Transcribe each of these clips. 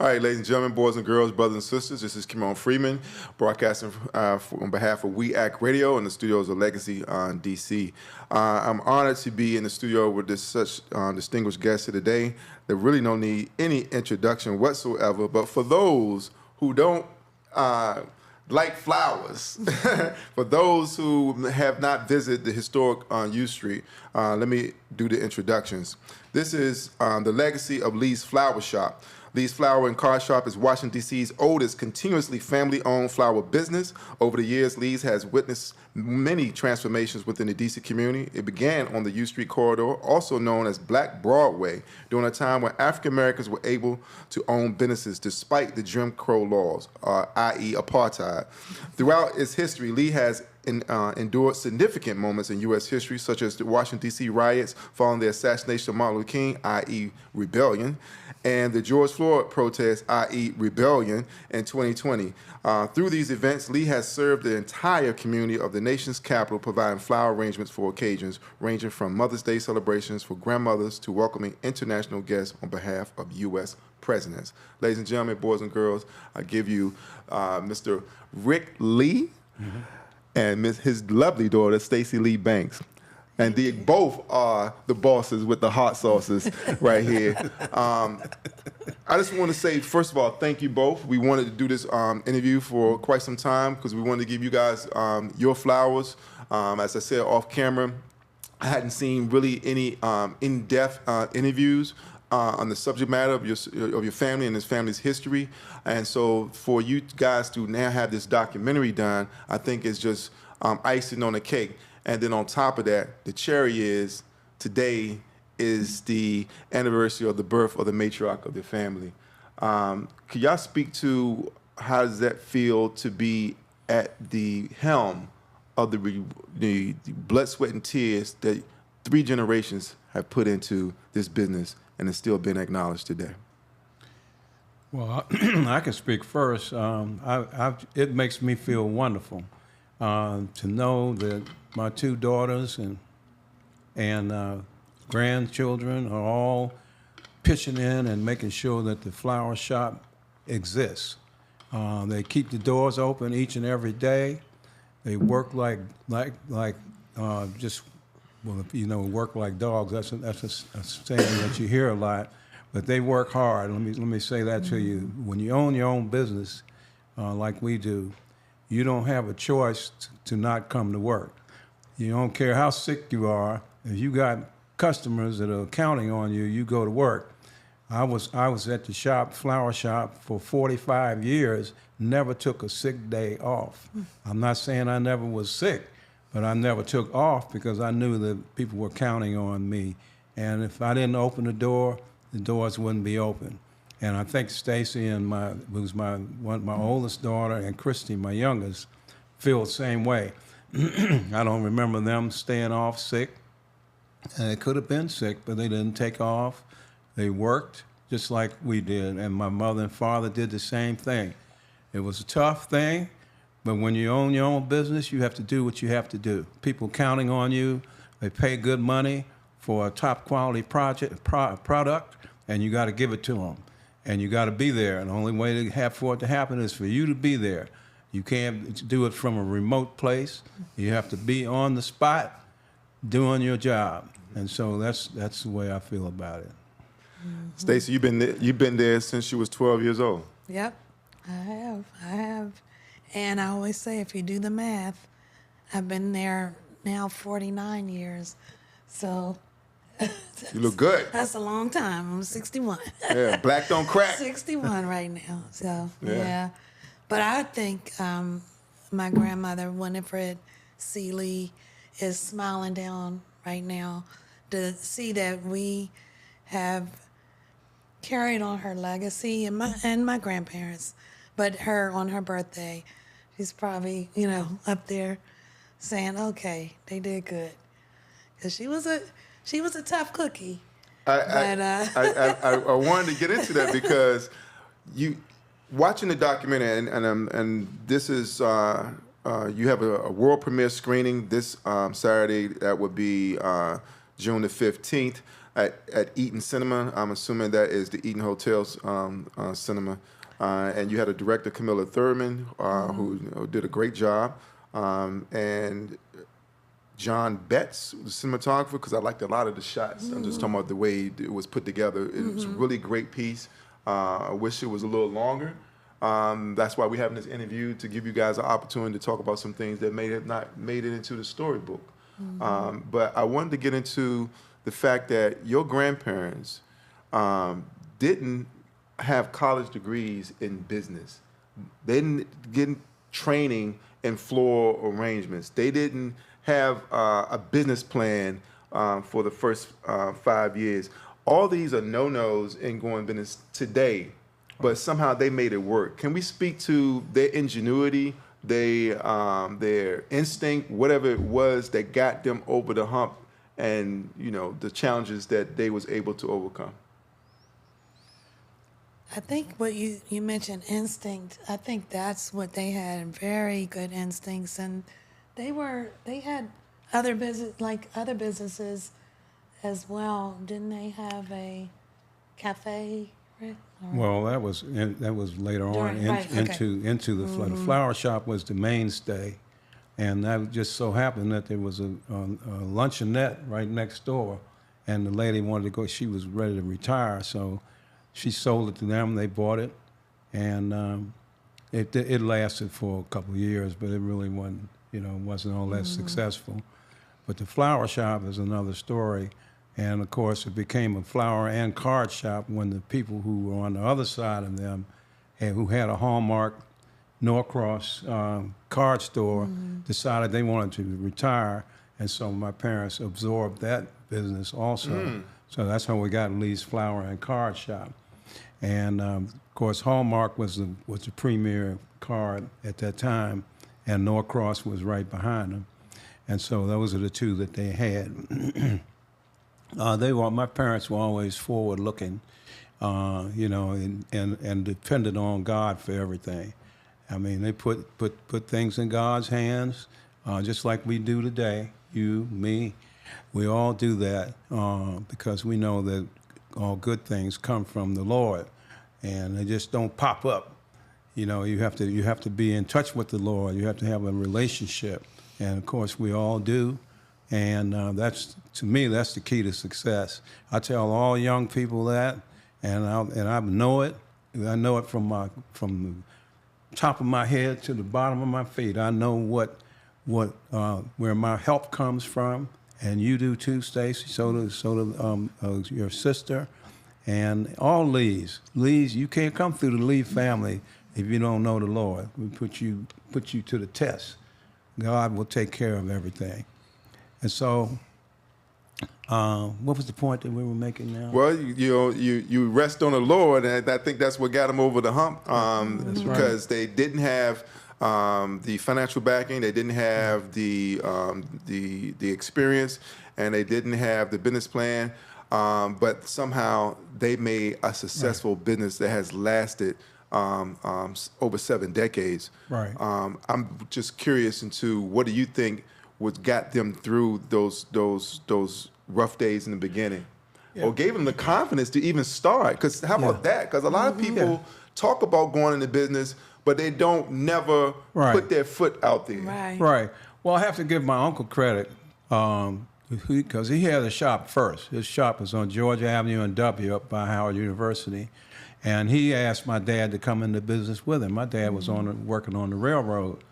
All right, ladies and gentlemen, boys and girls, brothers and sisters, this is Kimon Freeman, broadcasting on behalf of We Act Radio in the studios of Legacy DC. I'm honored to be in the studio with such distinguished guests here today. There really don't need any introduction whatsoever, but for those who don't like flowers, for those who have not visited the historic U Street, let me do the introductions. This is the legacy of Lee's Flower Shop. Lee's Flower and Car Shop is Washington, D.C.'s oldest continuously family-owned flower business. Over the years, Lee's has witnessed many transformations within the D.C. community. It began on the U Street corridor, also known as Black Broadway, during a time when African Americans were able to own businesses despite the Jim Crow laws, i.e. apartheid. Throughout its history, Lee has endured significant moments in U.S. history, such as the Washington, D.C. riots following the assassination of Martin Luther King, i.e. rebellion, and the George Floyd protests, i.e. rebellion, in 2020. Through these events, Lee has served the entire community of the nation's capital, providing flower arrangements for occasions ranging from Mother's Day celebrations for grandmothers to welcoming international guests on behalf of U.S. presidents. Ladies and gentlemen, boys and girls, I give you Mr. Rick Lee and his lovely daughter, Stacey Lee Banks. And they both are the bosses with the hot sauces right here. I just want to say, first of all, thank you both. We wanted to do this interview for quite some time because we wanted to give you guys your flowers. As I said off camera, I hadn't seen really any in-depth interviews on the subject matter of your family and this family's history. And so for you guys to now have this documentary done, I think is just icing on the cake. And then on top of that, the cherry is today is the anniversary of the birth of the matriarch of the family. Could y'all speak to how does that feel to be at the helm of the blood, sweat, and tears that 3 generations have put into this business and is still being acknowledged today? Well, I can speak first. It makes me feel wonderful to know that my 2 daughters and grandchildren are all pitching in and making sure that the flower shop exists. They keep the doors open each and every day. They work like just, well, work like dogs. That's a saying that you hear a lot, but they work hard. Let me say that to you. When you own your own business, like we do, you don't have a choice to not come to work. You don't care how sick you are. If you got customers that are counting on you, you go to work. I was at the flower shop for 45 years, never took a sick day off. I'm not saying I never was sick, but I never took off because I knew that people were counting on me. And if I didn't open the doors wouldn't be open. And I think Stacy and my oldest daughter and Christy, my youngest, feel the same way. I don't remember them staying off sick. And they could have been sick, but they didn't take off. They worked just like we did, and my mother and father did the same thing. It was a tough thing, but when you own your own business, you have to do what you have to do. People counting on you, they pay good money for a top quality product, and you got to give it to them. And you got to be there, and the only way for it to happen is for you to be there. You can't do it from a remote place. You have to be on the spot doing your job. And so that's the way I feel about it. Stacey, you've been there since you was 12 years old. Yep, I have. And I always say, if you do the math, I've been there now 49 years. So you look good. That's a long time. I'm 61. Yeah, black don't crack. 61 right now. So yeah. But I think my grandmother, Winifred Seeley, is smiling down right now to see that we have carried on her legacy and my grandparents. But her, on her birthday, she's probably, up there saying, okay, they did good. Because she was a tough cookie. I wanted to get into that because watching the documentary, and this is you have a world premiere screening this Saturday. That would be June the 15th. at Eaton Cinema. I'm assuming that is the Eaton Hotel's cinema. And you had a director, Camilla Thurman, who did a great job. And John Betts, the cinematographer, because I liked a lot of the shots. I'm just talking about the way it was put together. It was a really great piece. I wish it was a little longer. That's why we're having this interview, to give you guys an opportunity to talk about some things that may have not made it into the storybook. But I wanted to get into the fact that your grandparents didn't have college degrees in business. They didn't get training in floor arrangements. They didn't have a business plan for the first 5 years. All these are no-nos in going business today, but somehow they made it work. Can we speak to their ingenuity, their instinct, whatever it was that got them over the hump, and the challenges that they was able to overcome? I think what you mentioned, instinct, I think that's what they had, very good instincts. And they had other businesses as well. Didn't they have a cafe, Rick? Well, that was later on into the flower shop was the mainstay, and that just so happened that there was a luncheonette right next door, and the lady wanted to go. She was ready to retire, so she sold it to them. They bought it, and it lasted for a couple of years, but it really wasn't all that successful. But the flower shop is another story. And of course, it became a flower and card shop when the people who were on the other side of them, who had a Hallmark Norcross card store, decided they wanted to retire. And so my parents absorbed that business also. So that's how we got Lee's Flower and Card Shop. And of course, Hallmark was the premier card at that time, and Norcross was right behind them. And so those are the two that they had. My parents were always forward-looking, and depended on God for everything. I mean, they put things in God's hands, just like we do today. You, me, we all do that because we know that all good things come from the Lord, and they just don't pop up. You have to be in touch with the Lord. You have to have a relationship, and of course, we all do. And to me, that's the key to success. I tell all young people that, and I know it. I know it from the top of my head to the bottom of my feet. I know where my help comes from, and you do too, Stacy. So do your sister, and all Lees. You can't come through the Lee family if you don't know the Lord. We put you to the test. God will take care of everything. And so, what was the point that we were making now? Well, you rest on the Lord, and I think that's what got them over the hump. Because they didn't have the financial backing, they didn't have the experience, and they didn't have the business plan. But somehow they made a successful business that has lasted over 7 decades. Right. I'm just curious into what do you think what got them through those rough days in the beginning, or gave them the confidence to even start? Because how about that? Because a lot of people talk about going into business, but they don't never put their foot out there. Right. Well, I have to give my uncle credit because he had a shop first. His shop was on Georgia Avenue and W up by Howard University. And he asked my dad to come into business with him. My dad was working on the railroad.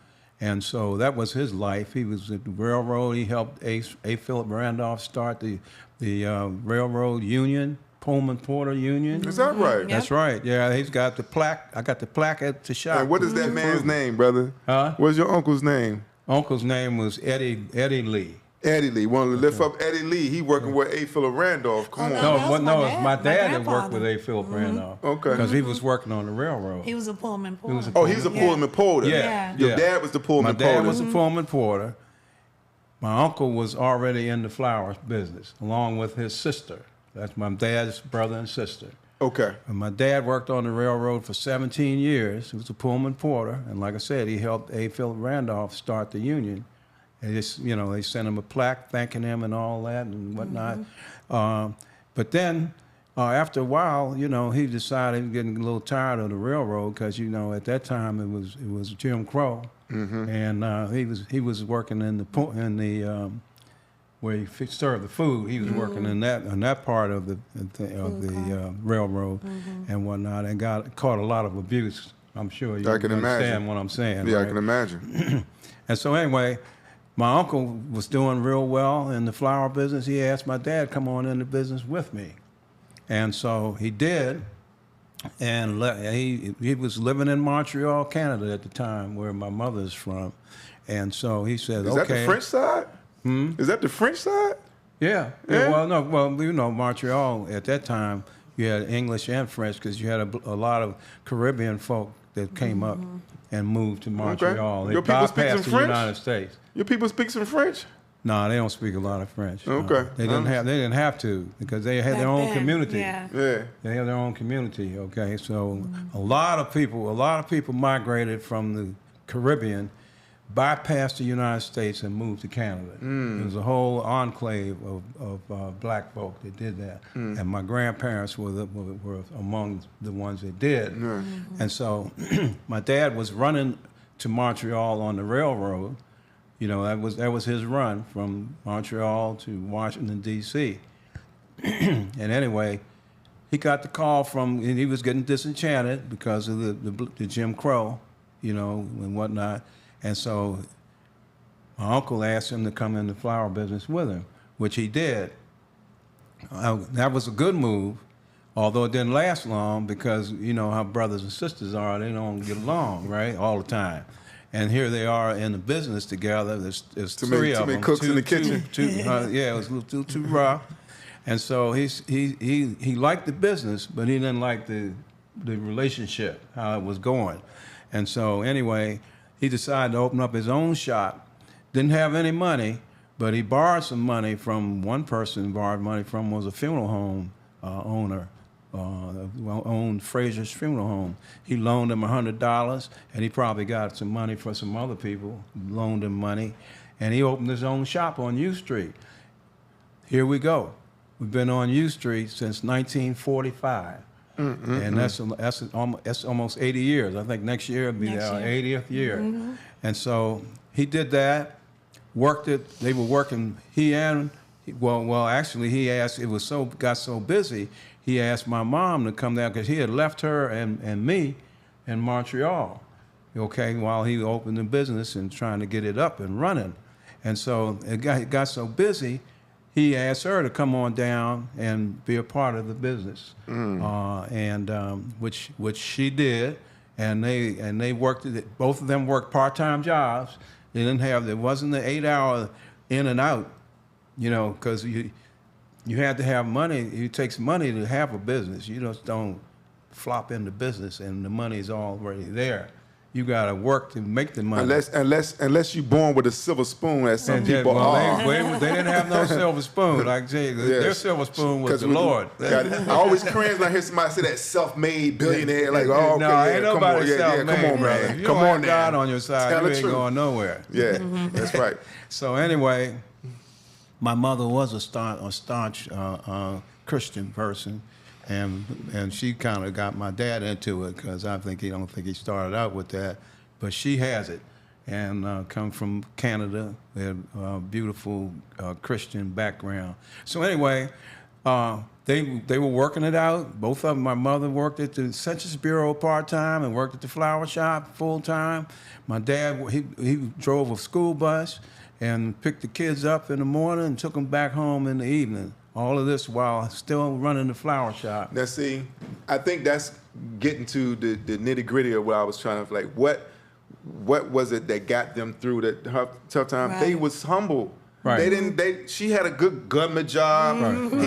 And so that was his life. He was at the railroad. He helped A. Philip Randolph start the railroad union, Pullman Porter Union. Is that right? That's right. Yeah, he's got the plaque. I got the plaque at the shop. And what is that man's name, brother? Huh? What's your uncle's name? Uncle's name was Eddie Lee. Eddie Lee. Want to lift up Eddie Lee? He working with A. Philip Randolph. Come on. No, it's my dad that worked with A. Philip Randolph. Okay. Because he was working on the railroad. He was a Pullman porter. Oh, he's a Pullman porter. Yeah. Your dad was the Pullman porter. My dad was a Pullman porter. My uncle was already in the flower business, along with his sister. That's my dad's brother and sister. Okay. And my dad worked on the railroad for 17 years. He was a Pullman porter. And like I said, he helped A. Philip Randolph start the union. And just, they sent him a plaque thanking him and all that and whatnot. But then, after a while, he decided he was getting a little tired of the railroad because, at that time it was Jim Crow, and he was working in the where he served the food. He was working in that part of the railroad and whatnot, and caught a lot of abuse. I'm sure you understand what I'm saying. Yeah, right? I can imagine. And so anyway, my uncle was doing real well in the flower business. He asked my dad to come on in the business with me, and so he did. And he was living in Montreal, Canada at the time, where my mother's from, and so he said, Is that the French side? Is that the French side? Yeah. Well, no. Well, Montreal at that time, you had English and French because you had a lot of Caribbean folk that came up and moved to Montreal. Okay. They Your people speak some bypassed the French? United States. Your people speak some French? No, they don't speak a lot of French. Okay. They didn't have to because they had Back their own then, community. yeah. Yeah. They have their own community. Okay, so a lot of people migrated from the Caribbean, bypassed the United States and moved to Canada. There was a whole enclave of black folk that did that, and my grandparents were among the ones that did. And so my dad was running to Montreal on the railroad. That was his run from Montreal to Washington, D.C. And anyway, he got the call and he was getting disenchanted because of the Jim Crow, and whatnot. And so my uncle asked him to come in the flower business with him, which he did. That was a good move, although it didn't last long because you know how brothers and sisters are. They don't get along, right, all the time. And here they are in the business together. There's three of them. Too many cooks in the kitchen. Yeah, it was a little too rough. And so he liked the business, but he didn't like the relationship, how it was going. And so anyway, he decided to open up his own shop. Didn't have any money, but he borrowed some money from one person. Was a funeral home owner. Owned Fraser's Funeral Home. He loaned him $100, and he probably got some money for some other people. Loaned him money, and he opened his own shop on U Street. Here we go. We've been on U Street since 1945, and that's almost 80 years. I think next year will be our 80th year. And so he did that. Worked it. They were working. Actually, he asked. Got so busy. He asked my mom to come down because he had left her and me in Montreal, okay, while he opened the business and trying to get it up and running. And so it got so busy, he asked her to come on down and be a part of the business, which she did, and they worked. Both of them worked part-time jobs. There wasn't the 8-hour in and out, because you had to have money. It takes money to have a business. You just don't flop into business and the money's already there. You got to work to make the money. Unless you're born with a silver spoon, as some people are. They didn't have no silver spoon. Like I tell you, their silver spoon was the Lord. I always cringe when I hear somebody say that self-made billionaire. Like, oh, okay, no, ain't nobody self-made. Come on, brother. Man. You Come don't on, have God on your side. Tell you the ain't truth. going nowhere. Yeah, that's right. So anyway, my mother was a staunch Christian person, and she kind of got my dad into it because I don't think he started out with that, but she has it, and come from Canada, they had a beautiful Christian background. So anyway, they were working it out. Both of them. My mother worked at the Census Bureau part-time and worked at the flower shop full-time. My dad, he drove a school bus and picked the kids up in the morning and took them back home in the evening. All of this while still running the flower shop. Now, see, I think that's getting to the nitty-gritty of what I was trying to, like, what was it that got them through that tough time? Right. They was humble. Right. She had a good government job. Right.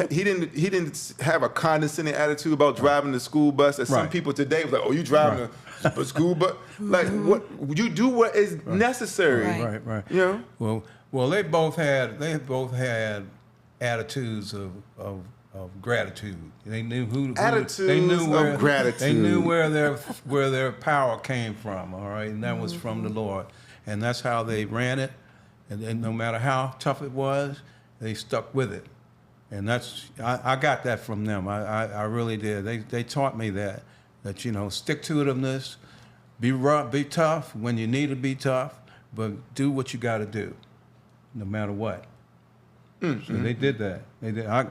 He didn't have a condescending attitude about driving the school bus. As some people today was like, oh, you driving a school bus? Like, what you do what is necessary. Right. You know? Well, they both had attitudes of gratitude. They knew of gratitude. They knew where their power came from. All right, and that was from the Lord, and that's how they ran it. And then no matter how tough it was, they stuck with it. And I got that from them. I really did. They taught me that you know, stick-to-itiveness, be rough, be tough when you need to be tough, but do what you got to do, no matter what. So they did that.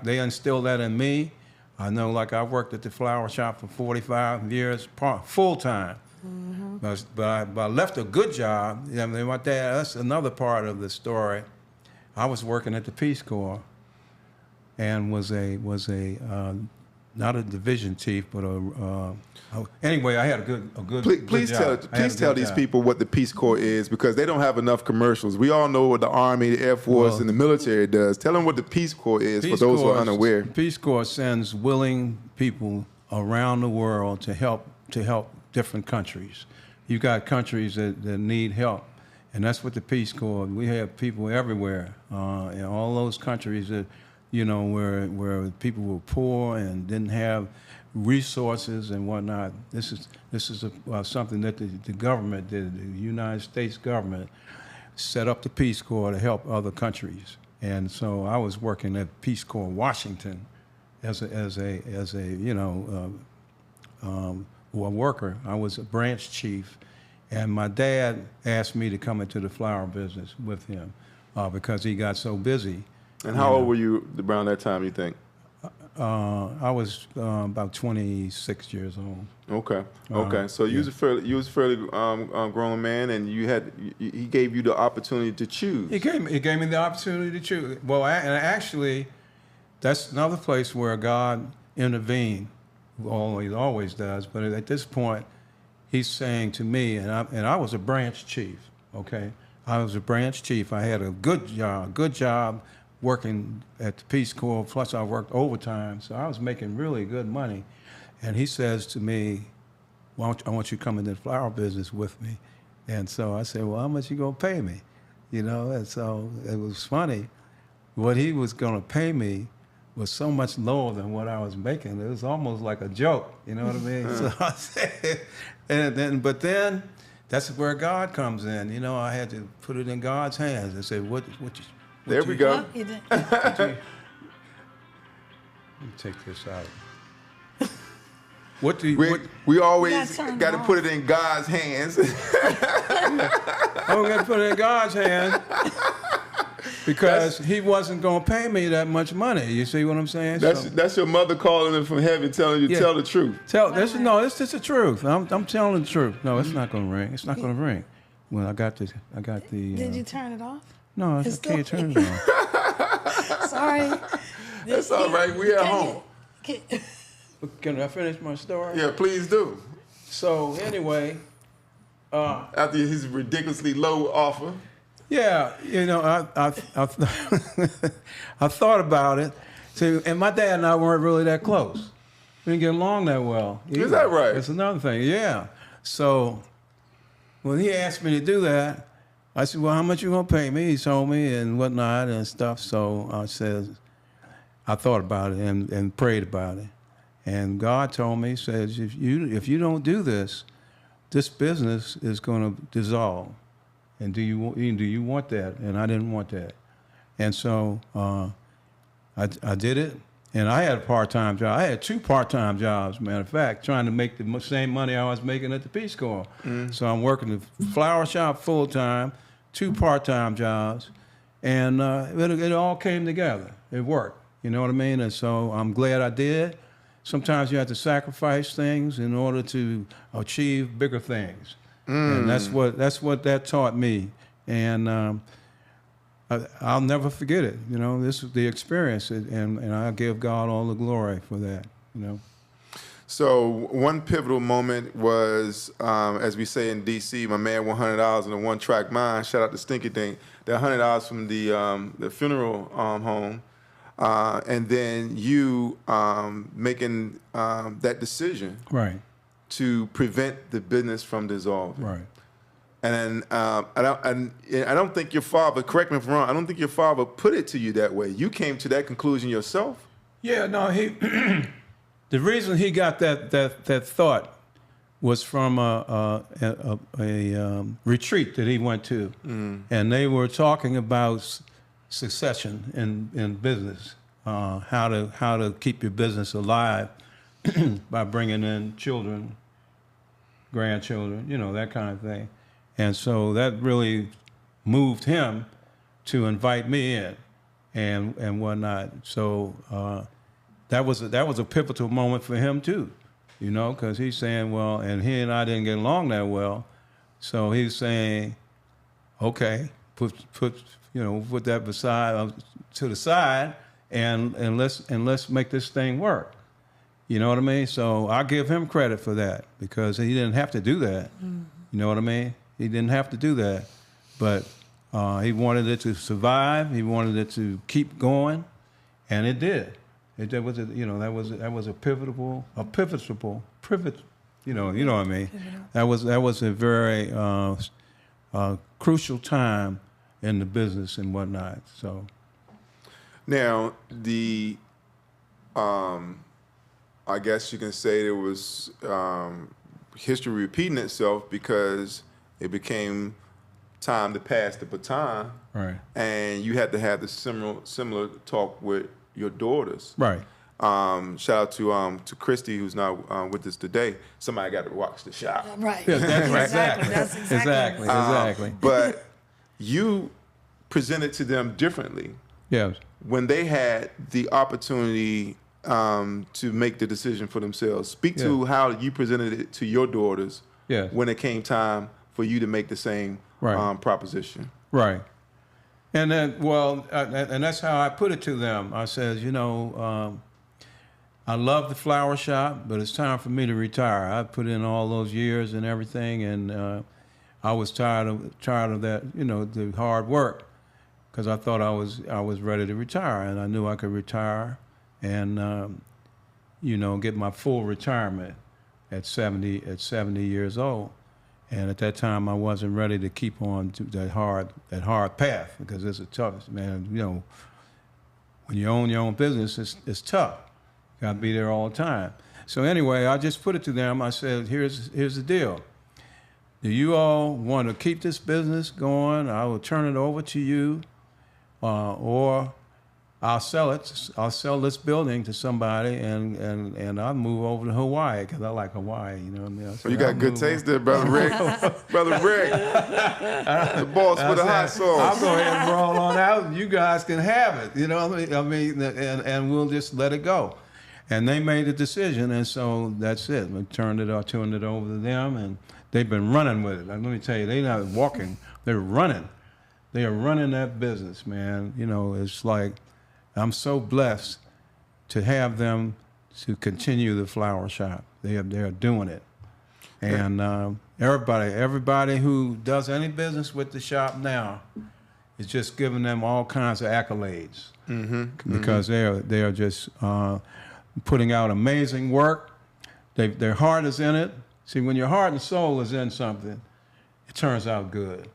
They instilled that in me. I know, like, I worked at the flower shop for 45 years, full time. But I left a good job. I mean, my dad, that's another part of the story. I was working at the Peace Corps and was not a division chief, but anyway, I had a good Please job. tell these people what the Peace Corps is, because they don't have enough commercials. We all know what the Army, the Air Force, and the military does. Tell them what the Peace Corps is for those who are unaware. Peace Corps sends willing people around the world to help different countries. You got countries that need help, and that's what the Peace Corps. We have people everywhere in all those countries that, you know, where people were poor and didn't have resources and whatnot. This is something that the government did. The United States government set up the Peace Corps to help other countries. And so I was working at Peace Corps Washington as a you know a worker. I was a branch chief, and my dad asked me to come into the flower business with him because he got so busy. And how old were you around that time, you think? I was about 26 years old. Okay. So you was a fairly grown man, and he gave you the opportunity to choose. He gave me the opportunity to choose. Well, and actually, that's another place where God intervened. Always does. But at this point, he's saying to me, and I was a branch chief. Okay, I was a branch chief. I had a good job. Working at the Peace Corps, plus I worked overtime, so I was making really good money. And he says to me, I want you to come into the flower business with me. And so I said, well, how much you gonna pay me? You know, and so it was funny. What he was gonna pay me was so much lower than what I was making. It was almost like a joke, you know what I mean? So I said, but then that's where God comes in. You know, I had to put it in God's hands and say, There we go. Let me take this out. We always got to put it in God's hands. I'm going to put it in God's hands because he wasn't going to pay me that much money. You see what I'm saying? That's your mother calling in from heaven, telling you tell the truth. This is the truth. I'm telling the truth. No, it's not going to ring. It's not going to ring. Well, I got the. Did you turn it off? No, I can't turn it off. Sorry. That's all right. We at home. Can I finish my story? Yeah, please do. So anyway, after his ridiculously low offer. Yeah, you know, I thought about it. See, and my dad and I weren't really that close. We didn't get along that well. Either. Is that right? That's another thing. Yeah. So when he asked me to do that, I said, well, how much you gonna pay me? He told me and whatnot and stuff. So I said, I thought about it and prayed about it. And God told me, says, if you don't do this, this business is gonna dissolve. And do you want that? And I didn't want that. And so I did it. And I had a part-time job. I had 2 part-time jobs, matter of fact, trying to make the same money I was making at the Peace Corps. So I'm working the flower shop full-time, 2 part-time jobs, and it all came together. It worked, you know what I mean? And so I'm glad I did. Sometimes you have to sacrifice things in order to achieve bigger things. And that's what that taught me. And I'll never forget it. You know, this is the experience, and I give God all the glory for that, you know. So one pivotal moment was, as we say in D.C., my man $100 in a one-track mind. Shout out to Stinky Dink. That $100 from the funeral home, and then you making that decision, right, to prevent the business from dissolving, right. And I don't think your father. Correct me if I'm wrong. I don't think your father put it to you that way. You came to that conclusion yourself. Yeah, no, he. The reason he got that thought was from a retreat that he went to, and they were talking about succession in business, how to keep your business alive by bringing in children, grandchildren, that kind of thing. And so that really moved him to invite me in and whatnot. So that was a pivotal moment for him too, because he's saying, well, and he and I didn't get along that well. So he's saying, okay, put that to the side and let's make this thing work. You know what I mean? So I give him credit for that because he didn't have to do that. Mm-hmm. You know what I mean? He didn't have to do that, but he wanted it to survive. He wanted it to keep going, and it did. That was a pivotal. You know what I mean? That was a very crucial time in the business and whatnot. So now I guess you can say there was history repeating itself because it became time to pass the baton, right? And you had to have the similar talk with your daughters, right? Shout out to Christy, who's not with us today. Somebody got to watch the shop, right? Yeah, Exactly. That's exactly. But you presented to them differently. Yes. When they had the opportunity to make the decision for themselves. Speak to how you presented it to your daughters when it came time for you to make the same proposition. Right. And then, and that's how I put it to them. I said, I love the flower shop, but it's time for me to retire. I put in all those years and everything, and I was tired of that, the hard work, because I thought I was ready to retire, and I knew I could retire and get my full retirement at 70 years old. And at that time, I wasn't ready to keep on to that hard path, because it's a tough, man. When you own your own business, it's tough. You got to be there all the time. So anyway, I just put it to them. I said, here's the deal. Do you all want to keep this business going? I will turn it over to you, or I'll sell it. I'll sell this building to somebody, and I'll move over to Hawaii, because I like Hawaii. You know what I mean? So you got good taste there, Brother Rick. Brother Rick, the boss with the hot sauce. I'll go ahead and roll on out, and you guys can have it. You know what I mean? And we'll just let it go. And they made a decision, and so that's it. I turned it over to them, and they've been running with it. Let me tell you, they're not walking; they're running. They are running that business, man. It's like, I'm so blessed to have them to continue the flower shop. They are doing it, and everybody who does any business with the shop now is just giving them all kinds of accolades, because they are just putting out amazing work. Their heart is in it. See, when your heart and soul is in something, it turns out good.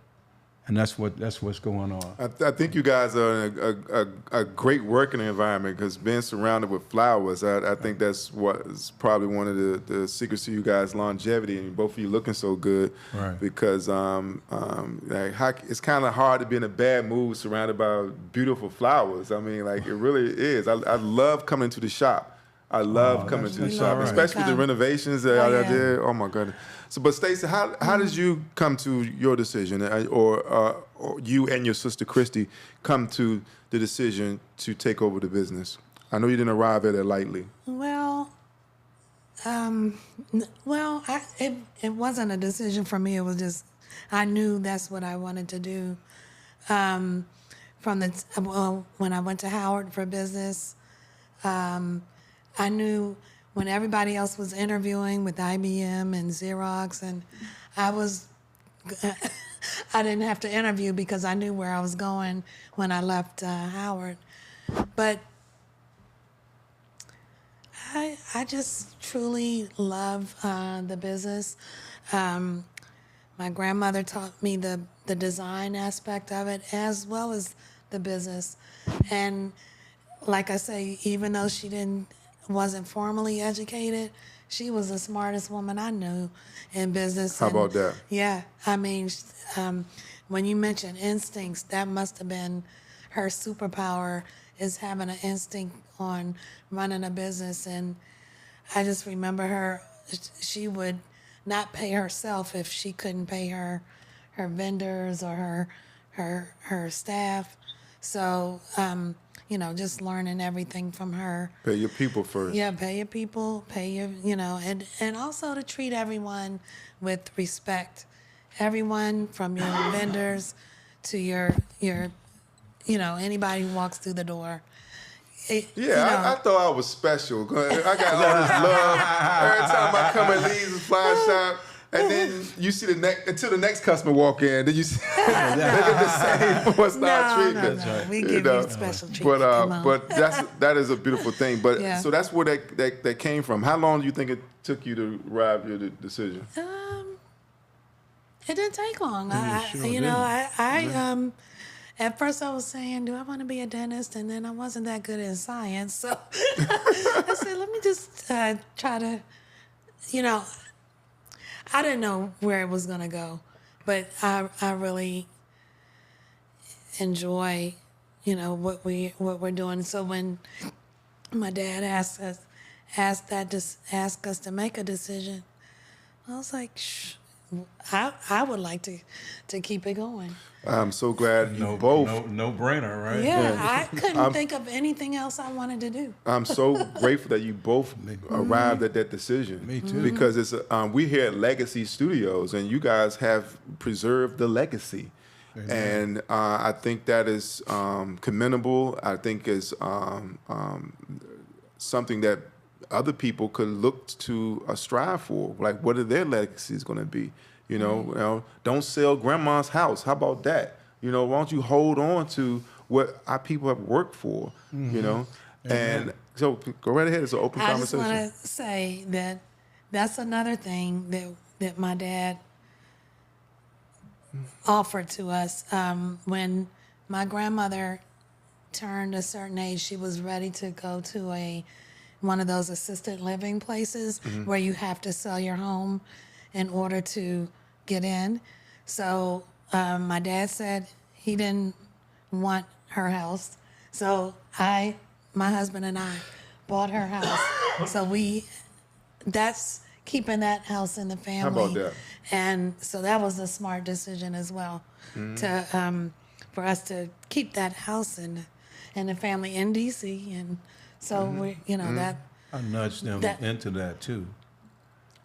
And that's what's going on. I think you guys are in a great working environment, because being surrounded with flowers, I think that's what is probably one of the secrets to you guys' longevity, and both of you looking so good. Right. Because it's kind of hard to be in a bad mood surrounded by beautiful flowers. I mean, like, it really is. I love coming to the shop. I love coming to the shop, especially the renovations that I did. Oh my goodness! So, but Stacey, how did you come to your decision, or you and your sister Christy come to the decision to take over the business? I know you didn't arrive at it lightly. Well, it wasn't a decision for me. It was just, I knew that's what I wanted to do. When I went to Howard for business. I knew when everybody else was interviewing with IBM and Xerox, and I didn't have to interview because I knew where I was going when I left Howard. But I just truly love the business. My grandmother taught me the design aspect of it, as well as the business. And like I say, even though she wasn't formally educated, she was the smartest woman I knew in business. How about that? Yeah, I mean, when you mention instincts, that must have been her superpower, is having an instinct on running a business. And I just remember her, she would not pay herself if she couldn't pay her vendors or her staff. So, just learning everything from her. Pay your people first. Yeah, pay your people, pay your, and also to treat everyone with respect. Everyone from your vendors to your anybody who walks through the door. I thought I was special. I got all this love. Every time I come and leave the fly shop, and then you see until the next customer walk in, then you see they get the same four-star treatment. No. We give you special treatment. But that is a beautiful thing. But Yeah. so that's where that came from. How long do you think it took you to arrive at your decision? It didn't take long. At first I was saying, do I want to be a dentist? And then I wasn't that good in science. So I said, let me just try to, I didn't know where it was going to go, but I really enjoy, what we're doing. So when my dad asked us to make a decision, I was like, I would like to keep it going. I'm so glad you both. No brainer, right? Yeah, I couldn't think of anything else I wanted to do. I'm so grateful that you both arrived at that decision. Me too. Because it's we here at Legacy Studios, and you guys have preserved the legacy. Amen. And I think that is commendable. I think is something that other people could look to strive for. Like, what are their legacies going to be? You know, don't sell grandma's house. How about that? Why don't you hold on to what our people have worked for? Amen. And so go right ahead. It's an open I conversation. just want to say that that's another thing that my dad offered to us. When my grandmother turned a certain age, she was ready to go to one of those assisted living places where you have to sell your home in order to get in. So my dad said he didn't want her house. So my husband and I bought her house. So that's keeping that house in the family. How about that? And so that was a smart decision as well, for us to keep that house in the family in DC. And so that I nudged them into that too.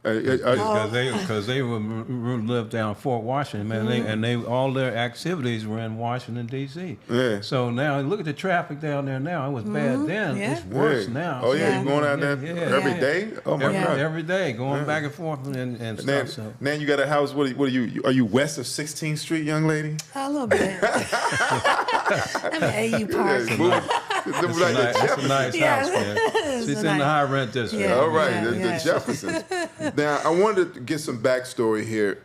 Oh. Because they lived down Fort Washington, man, and all their activities were in Washington D.C. Yeah. So now look at the traffic down there now. It was bad then. Yeah. It's worse now. Oh yeah, Yeah. you going out there every day? Oh my God. Every day, going back and forth and stuff. So. Now you got a house. What are you? Are you west of 16th Street, young lady? a little bit. I'm an AU Park. That's a nice Yeah. house, man. She's in the high rent district. Yeah. All right, the yeah. Jeffersons. Now, I wanted to get some backstory here.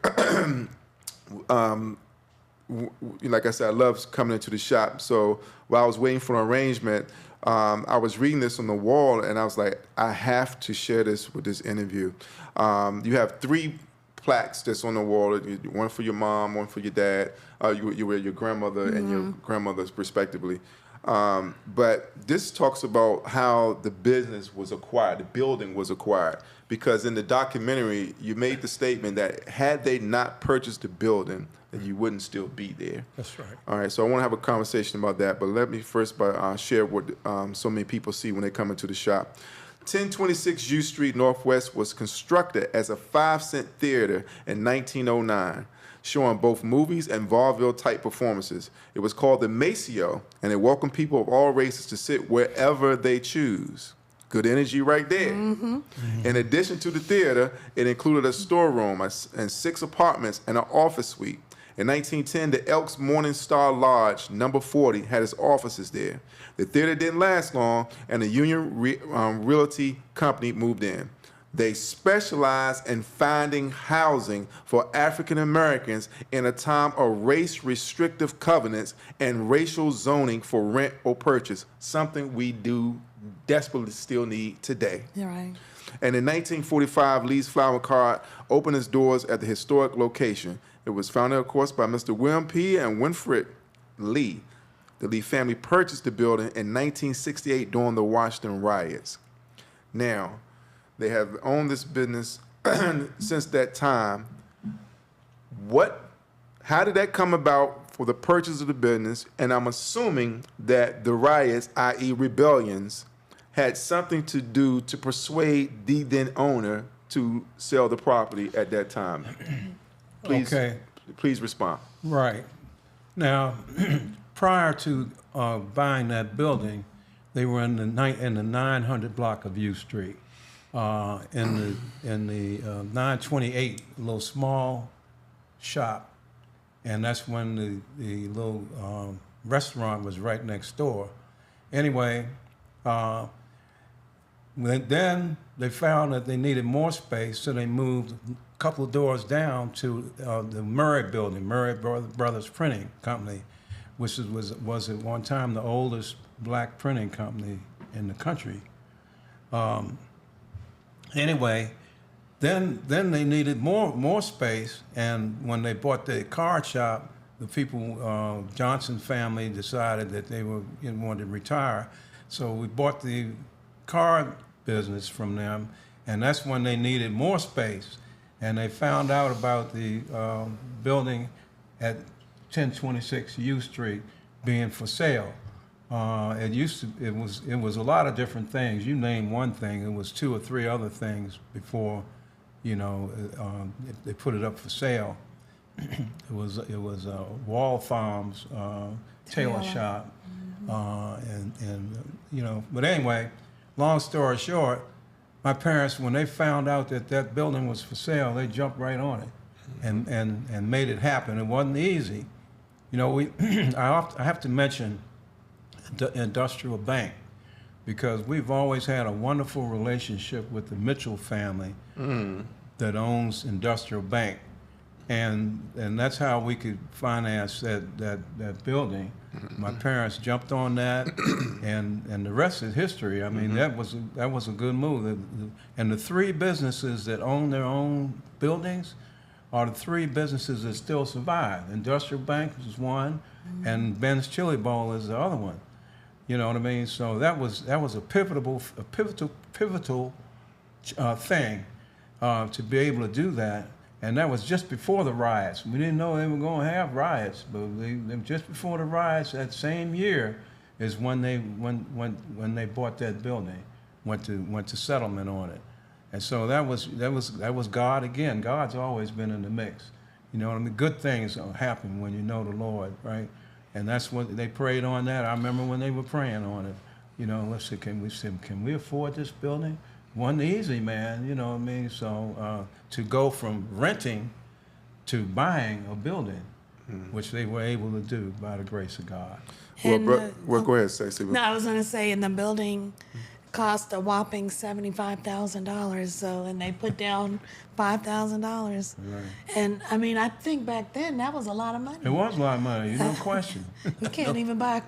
Like I said, I love coming into the shop. So while I was waiting for an arrangement, I was reading this on the wall, and I was like, I have to share this with this interview. You have 3 plaques that's on the wall, one for your mom, one for your dad, your grandmother and your grandmother's respectively. But this talks about how the business was acquired, the building was acquired, because in the documentary, you made the statement that had they not purchased the building, then you wouldn't still be there. That's right. All right, so I want to have a conversation about that, but let me first share what so many people see when they come into the shop. 1026 U Street Northwest was constructed as a 5-cent theater in 1909. Showing both movies and vaudeville-type performances. It was called the Maceo, and it welcomed people of all races to sit wherever they choose. Good energy right there. In addition to the theater, it included a storeroom and 6 apartments and an office suite. In 1910, the Elks Morning Star Lodge, number 40, had its offices there. The theater didn't last long, and the Union Realty Company moved in. They specialize in finding housing for African Americans in a time of race-restrictive covenants and racial zoning for rent or purchase, something we do desperately still need today. You're right. And in 1945, Lee's Flower Cart opened its doors at the historic location. It was founded, of course, by Mr. William P. and Winfred Lee. The Lee family purchased the building in 1968 during the Washington riots. Now, they have owned this business since that time. How did that come about for the purchase of the business? And I'm assuming that the riots, i.e. rebellions, had something to do to persuade the then owner to sell the property at that time. Please respond. Right. Now, prior to buying that building, they were in the 900 block of U Street. In the 928, a little small shop, and that's when the little restaurant was right next door. Anyway, then they found that they needed more space, so they moved a couple of doors down to the Murray building, Murray Brothers Printing Company, which was at one time the oldest black printing company in the country. Anyway, then they needed more space, and when they bought the card shop, the people, Johnson family, decided that they wanted to retire, so we bought the card business from them, and that's when they needed more space, and they found out about the building at 1026 U Street being for sale. It was a lot of different things. You name one thing, it was 2 or 3 other things before, they put it up for sale. It was Wall Farms, tailor shop, but anyway, long story short, my parents, when they found out that building was for sale, they jumped right on it and made it happen. It wasn't easy. I have to mention the Industrial Bank, because we've always had a wonderful relationship with the Mitchell family that owns Industrial Bank, and that's how we could finance that building. My parents jumped on that, and the rest is history. I mean, that was a good move. And the 3 businesses that own their own buildings are the 3 businesses that still survive. Industrial Bank is one, and Ben's Chili Bowl is the other one. You know what I mean? So that was a pivotal thing to be able to do that, and that was just before the riots. We didn't know they were going to have riots, but just before the riots, that same year, is when they bought that building, went to settlement on it, and so that was God again. God's always been in the mix. You know what I mean? Good things happen when you know the Lord, right? And that's what they prayed on that. I remember when they were praying on it. Let's see, can we afford this building? Wasn't easy, man. You know what I mean? So to go from renting to buying a building, which they were able to do by the grace of God. Go ahead, Stacey. No, I was going to say, in the building cost a whopping $75,000. So, and they put down $5,000. Right. And I mean, I think back then that was a lot of money. It was a lot of money, no question. You can't even buy a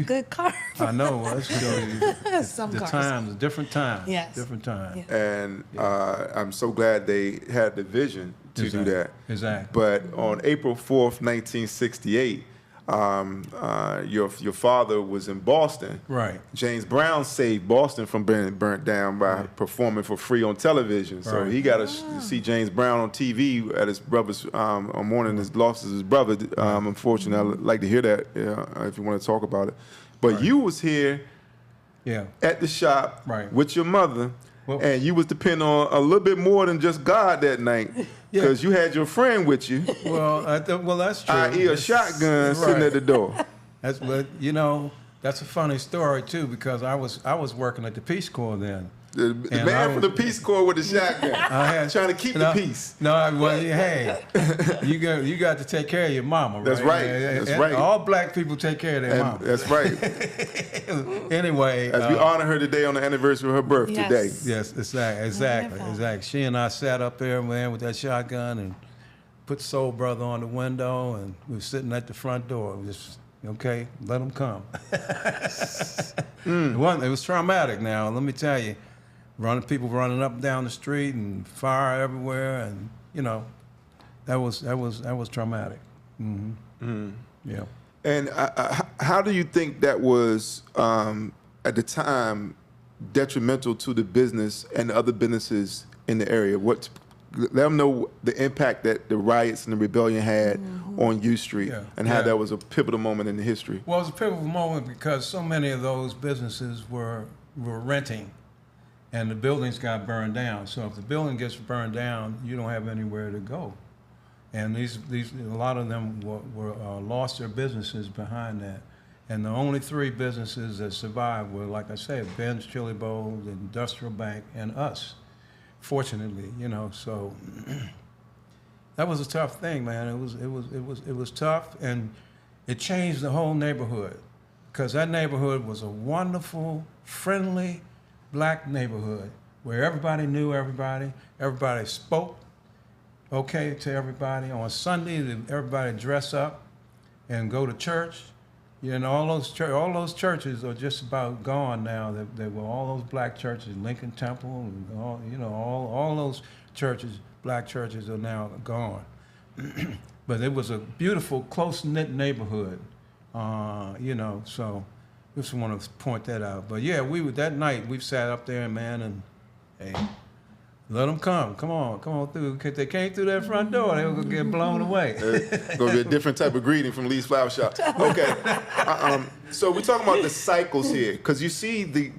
good car. I know. Let's go. Some the cars. times, different times. Yes. Different times. Yeah. And I'm so glad they had the vision to do that. Exactly. But on April 4th, 1968, your father was in Boston. Right. James Brown saved Boston from being burnt down by performing for free on television. So he got to see James Brown on TV at his brother's on morning. His lost his brother. Unfortunately, I'd like to hear that if you want to talk about it. But you was here at the shop with your mother. Well, and you was depending on a little bit more than just God that night, because you had your friend with you. Well, that's true. I.e. a shotgun sitting at the door. That's that's a funny story too, because I was working at the Peace Corps then. The man from the Peace Corps with the shotgun, trying to keep the peace. Hey, you got to take care of your mama, right? That's right. That's right. All black people take care of their mama. That's right. Anyway, as we honor her today on the anniversary of her birth today. Yes, exactly. She and I sat up there, man, with that shotgun and put Soul Brother on the window, and we were sitting at the front door. Just okay, let them come. It was traumatic. Now, let me tell you. People running up and down the street and fire everywhere, and that was traumatic. Yeah. And How do you think that was at the time detrimental to the business and the other businesses in the area? Let them know the impact that the riots and the rebellion had on U Street, and how that was a pivotal moment in the history. Well, it was a pivotal moment because so many of those businesses were renting, and the buildings got burned down. So if the building gets burned down, you don't have anywhere to go. And these a lot of them were lost their businesses behind that. And the only three businesses that survived were, like I said, Ben's Chili Bowl, the Industrial Bank, and us. Fortunately, so that was a tough thing, man. It was tough, and it changed the whole neighborhood, because that neighborhood was a wonderful, friendly, black neighborhood where everybody knew everybody. Everybody spoke okay to everybody. On Sunday, everybody dress up and go to church. All those churches are just about gone now. They were all those black churches, Lincoln Temple, and all those churches, black churches, are now gone. But it was a beautiful, close-knit neighborhood, so just want to point that out. But yeah, that night we sat up there, man, and hey, let them come on through. If they came through that front door, they were gonna get blown away. It's gonna be a different type of greeting from Lee's Flower Shop. Okay, so we're talking about the cycles here, because you see the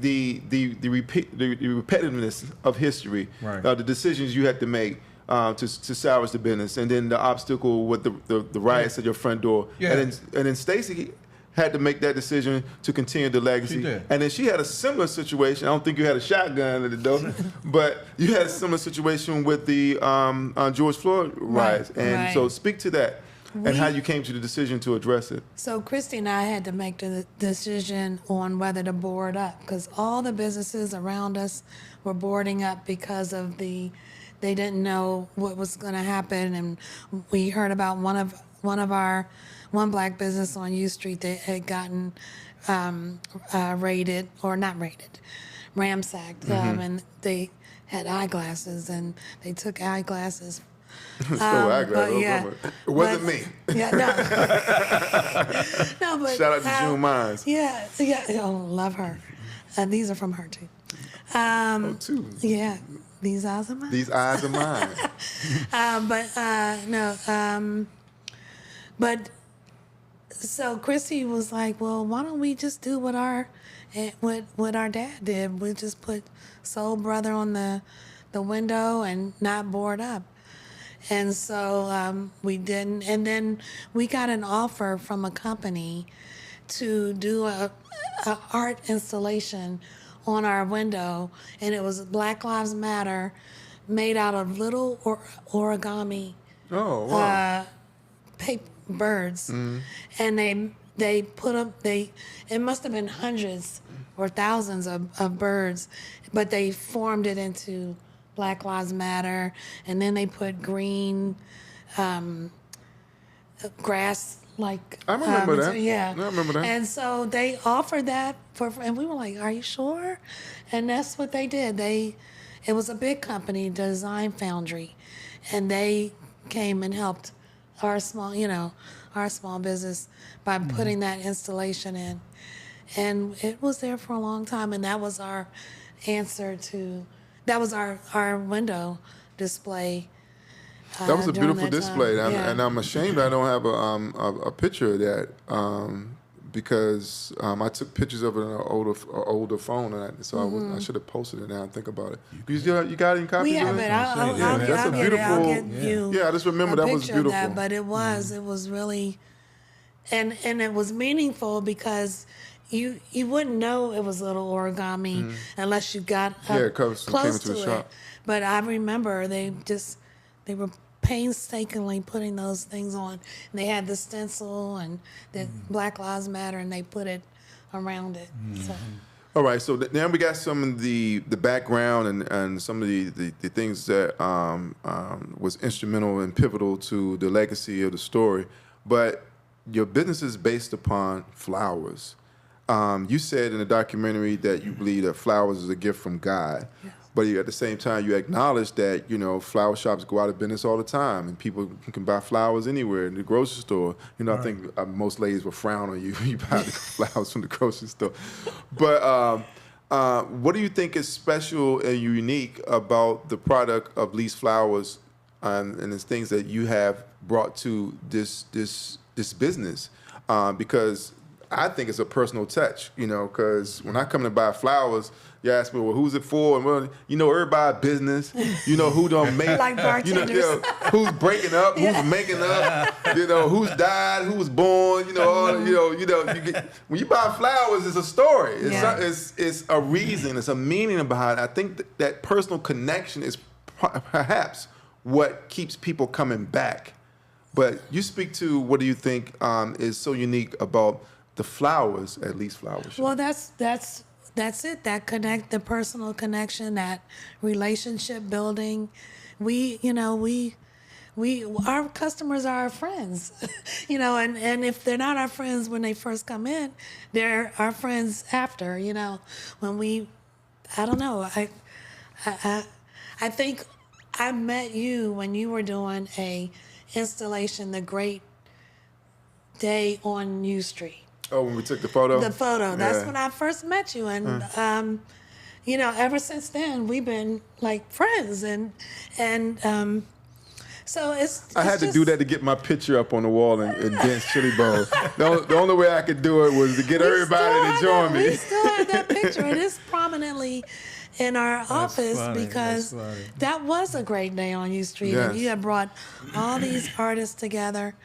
repetitiveness of history, right. The decisions you had to make to salvage the business, and then the obstacle with the riots at your front door, and then Stacy had to make that decision to continue the legacy. She did. And then she had a similar situation. I don't think you had a shotgun at the door, but you had a similar situation with the George Floyd riots. And so speak to that and how you came to the decision to address it. So Christy and I had to make the decision on whether to board up, because all the businesses around us were boarding up because of they didn't know what was going to happen. And we heard about one black business on U Street that had gotten raided, or not raided, ransacked, and they had eyeglasses, and they took eyeglasses. It wasn't me. Yeah, no, but shout out to June Mines. Yeah, oh, love her. These are from her too. Too. Yeah, these eyes are mine. These eyes are mine. But so Chrissy was like, well, why don't we just do what our dad did? We just put Soul Brother on the window and not board up. And so we didn't. And then we got an offer from a company to do a art installation on our window, and it was Black Lives Matter, made out of little origami. Oh, wow. Paper birds, and they put up. It must have been hundreds or thousands of birds, but they formed it into Black Lives Matter, and then they put green grass. Like I remember that. Yeah, I remember that. And so they offered that and we were like, "Are you sure?" And that's what they did. It was a big company, Design Foundry, and they came and helped our small business by putting that installation in, and it was there for a long time. And that was our answer that was our window display. That was a beautiful display, and I'm ashamed I don't have a picture of that because I took pictures of it on an older phone, and I should have posted it now and think about it. You got any copies We have of it. it? I'll get you. Yeah, I just remember that was beautiful. That, but it was really, and it was meaningful because you wouldn't know it was little origami unless you got close to it. Shop. But I remember they were painstakingly putting those things on. And they had the stencil and the Black Lives Matter, and they put it around it. So. All right, so now we got some of the background and some of the things that was instrumental and pivotal to the legacy of the story. But your business is based upon flowers. You said in the documentary that you believe that flowers is a gift from God. Yes. but you, at the same time, you acknowledge that, you know, flower shops go out of business all the time, and people can buy flowers anywhere in the grocery store. You know, I think most ladies will frown on you when you buy the flowers from the grocery store. But what do you think is special and unique about the product of Lee's Flowers, and the things that you have brought to this business? Because I think it's a personal touch, you know, because when I come to buy flowers, you ask me, well, who's it for? And, well, you know, everybody business. You know, who don't make, Like bartenders. you know, who's breaking up, who's making up, you know, who's died, who was born, you know, all, you get, when you buy flowers, it's a story. It's a reason, it's a meaning behind it. I think that personal connection is perhaps what keeps people coming back. But you speak to, what do you think is so unique about the flowers at Lee's Flower Shop? Well, that's it. That the personal connection, that relationship building. Our customers are our friends, you know, and if they're not our friends when they first come in, they're our friends after, you know, I don't know. I think I met you when you were doing a installation, The Great Day on U Street. Oh, when we took the photo? The photo. That's when I first met you. And, you know, ever since then, we've been like friends. And so it's I had to do that to get my picture up on the wall in Dance Chili Bowl. The only way I could do it was to get everybody to join me. We still have that picture. It is prominently in our office because that was a great day on U Street. Yes. And you had brought all these artists together.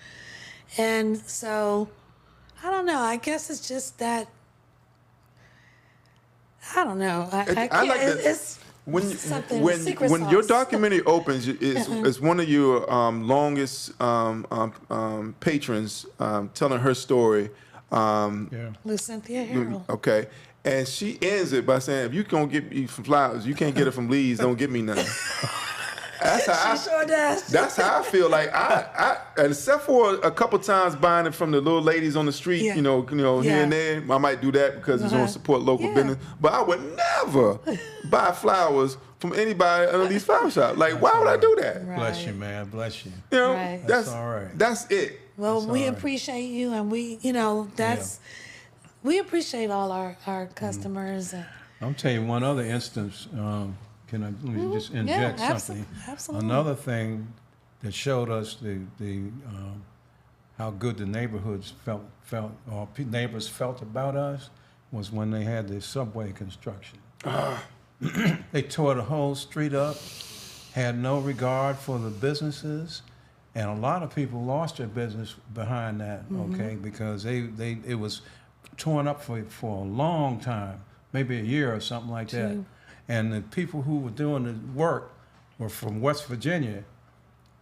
And so, I don't know. I guess it's just that. I don't know. I can't. I like that. It's something. Secret When sauce. your documentary opens, it's one of your longest patrons telling her story. Cynthia Harrell. Okay, and she ends it by saying, "If you gonna get me some flowers, you can't get it from Lee's. Don't get me none." That's Sure does. That's how I feel. Like I except for a couple times buying it from the little ladies on the street, Yeah. you know, here and there. I might do that because it's going to support local business. But I would never buy flowers from anybody at Lee's Flower Shop. Like, why would I do that? Right. Bless you, man. Bless you. You know, Right. that's all right. That's it. Well, we all right. appreciate you, and we, you know, we appreciate all our customers. And, I'll tell you one other instance. Let me just inject something? Absolutely. Another thing that showed us how good the neighborhoods neighbors felt about us was when they had the subway construction. They tore the whole street up, had no regard for the businesses, and a lot of people lost their business behind that. Okay, because it was torn up for a long time, maybe a year or something like that. And the people who were doing the work were from West Virginia,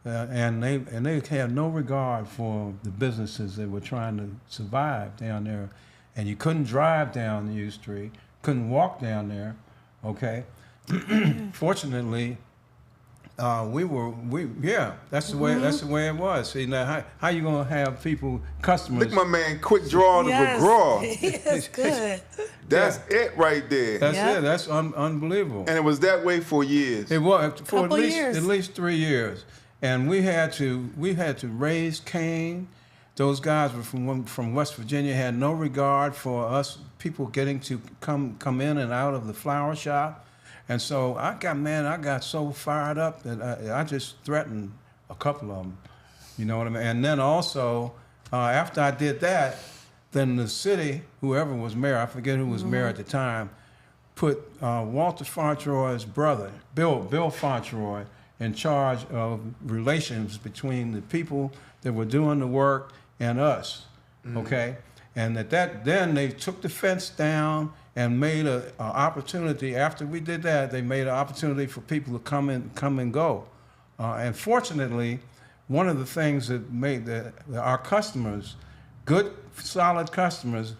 and they had no regard for the businesses that were trying to survive down there. And you couldn't drive down U Street, couldn't walk down there. Okay, fortunately, that's the way it was. See, now how you gonna have customers? Look, my man, quick draw to yes, McGraw. Yes, good. That's it right there. That's it. That's unbelievable. And it was that way for years. It was for Couple years. at least 3 years, and we had to raise Cain. Those guys were from West Virginia, had no regard for us people getting to come in and out of the flower shop, and so I got so fired up that I just threatened a couple of them. You know what I mean? And then also after I did that, then the city, whoever was mayor, I forget who was mayor at the time, put Walter Fauntroy's brother, Bill Fauntroy, in charge of relations between the people that were doing the work and us, okay? And then they took the fence down and made an opportunity. After we did that, they made an opportunity for people to come and go. And fortunately, one of the things that made our customers, good, solid customers,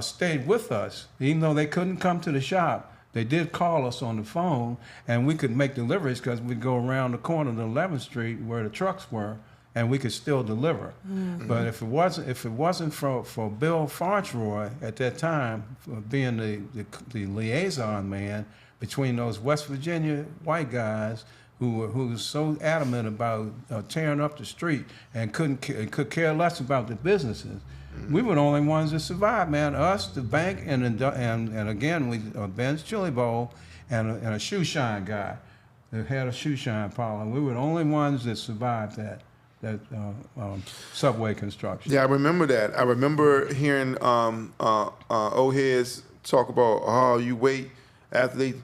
stayed with us, even though they couldn't come to the shop. They did call us on the phone, and we could make deliveries because we'd go around the corner to 11th Street where the trucks were, and we could still deliver. But if it wasn't for Bill Fauntroy at that time, for being the liaison man between those West Virginia white guys who was so adamant about tearing up the street and could care less about the businesses. We were the only ones that survived, man. Us, the bank, and again, Ben's Chili Bowl and a shoe shine guy that had a shoe shine parlor. We were the only ones that survived that subway construction. Yeah, I remember that. I remember hearing old heads talk about, oh, you wait after they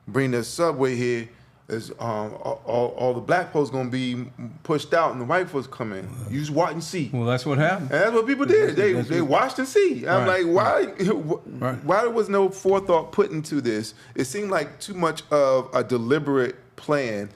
bring the subway here, is all the black folks gonna be pushed out and the white folks come in. You just watch and see. Well, that's what happened. And that's what people did. They watched and see. I'm Right. like, why there was no forethought put into this? It seemed like too much of a deliberate plan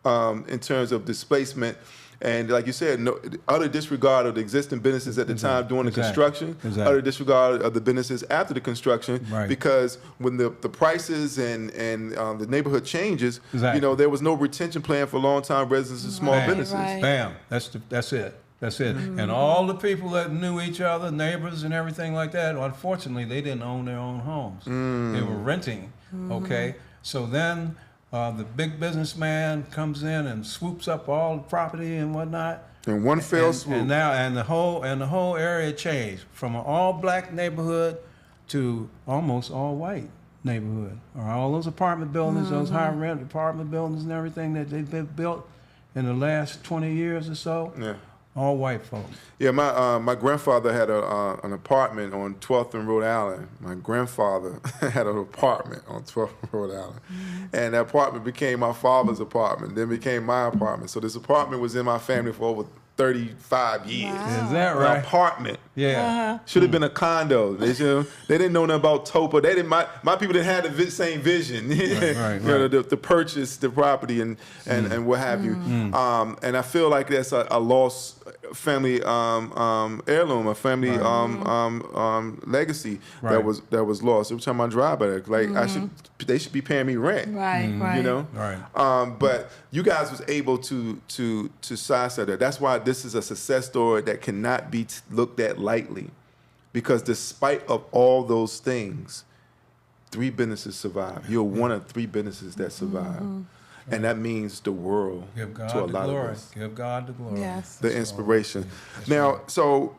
in terms of displacement. And like you said, utter disregard of the existing businesses at the time during the construction, utter disregard of the businesses after the construction, because when the prices and the neighborhood changes, there was no retention plan for long-time residents and small businesses. Right. Bam, that's it. That's it. And all the people that knew each other, neighbors and everything like that, unfortunately, they didn't own their own homes. They were renting, okay? So then the big businessman comes in and swoops up all the property and whatnot. In one fell swoop. And the whole area changed from an all black neighborhood to almost all white neighborhood. All those apartment buildings, those high rent apartment buildings and everything that they've been built in the last 20 years or so. Yeah. All white folks. Yeah, my grandfather had an apartment on 12th and Rhode Island. My grandfather had an apartment on 12th and Rhode Island. And that apartment became my father's apartment, then became my apartment. So this apartment was in my family for over 35 years. Wow. Is that right? An apartment. Yeah. Should have been a condo. They didn't know nothing about TOPA. They didn't. My people didn't have the same vision. Right. To purchase the property and what have you. And I feel like that's a lost family heirloom, a family legacy that was lost. Every time I drive by it, like they should be paying me rent. Right. You know. Right. But you guys was able to sidestep that. That's why this is a success story that cannot be looked at lightly, because despite of all those things, 3 businesses survived. You're one of 3 businesses that survived. And that means the world to a lot of us. Give God the glory. Yes. The inspiration. Now, so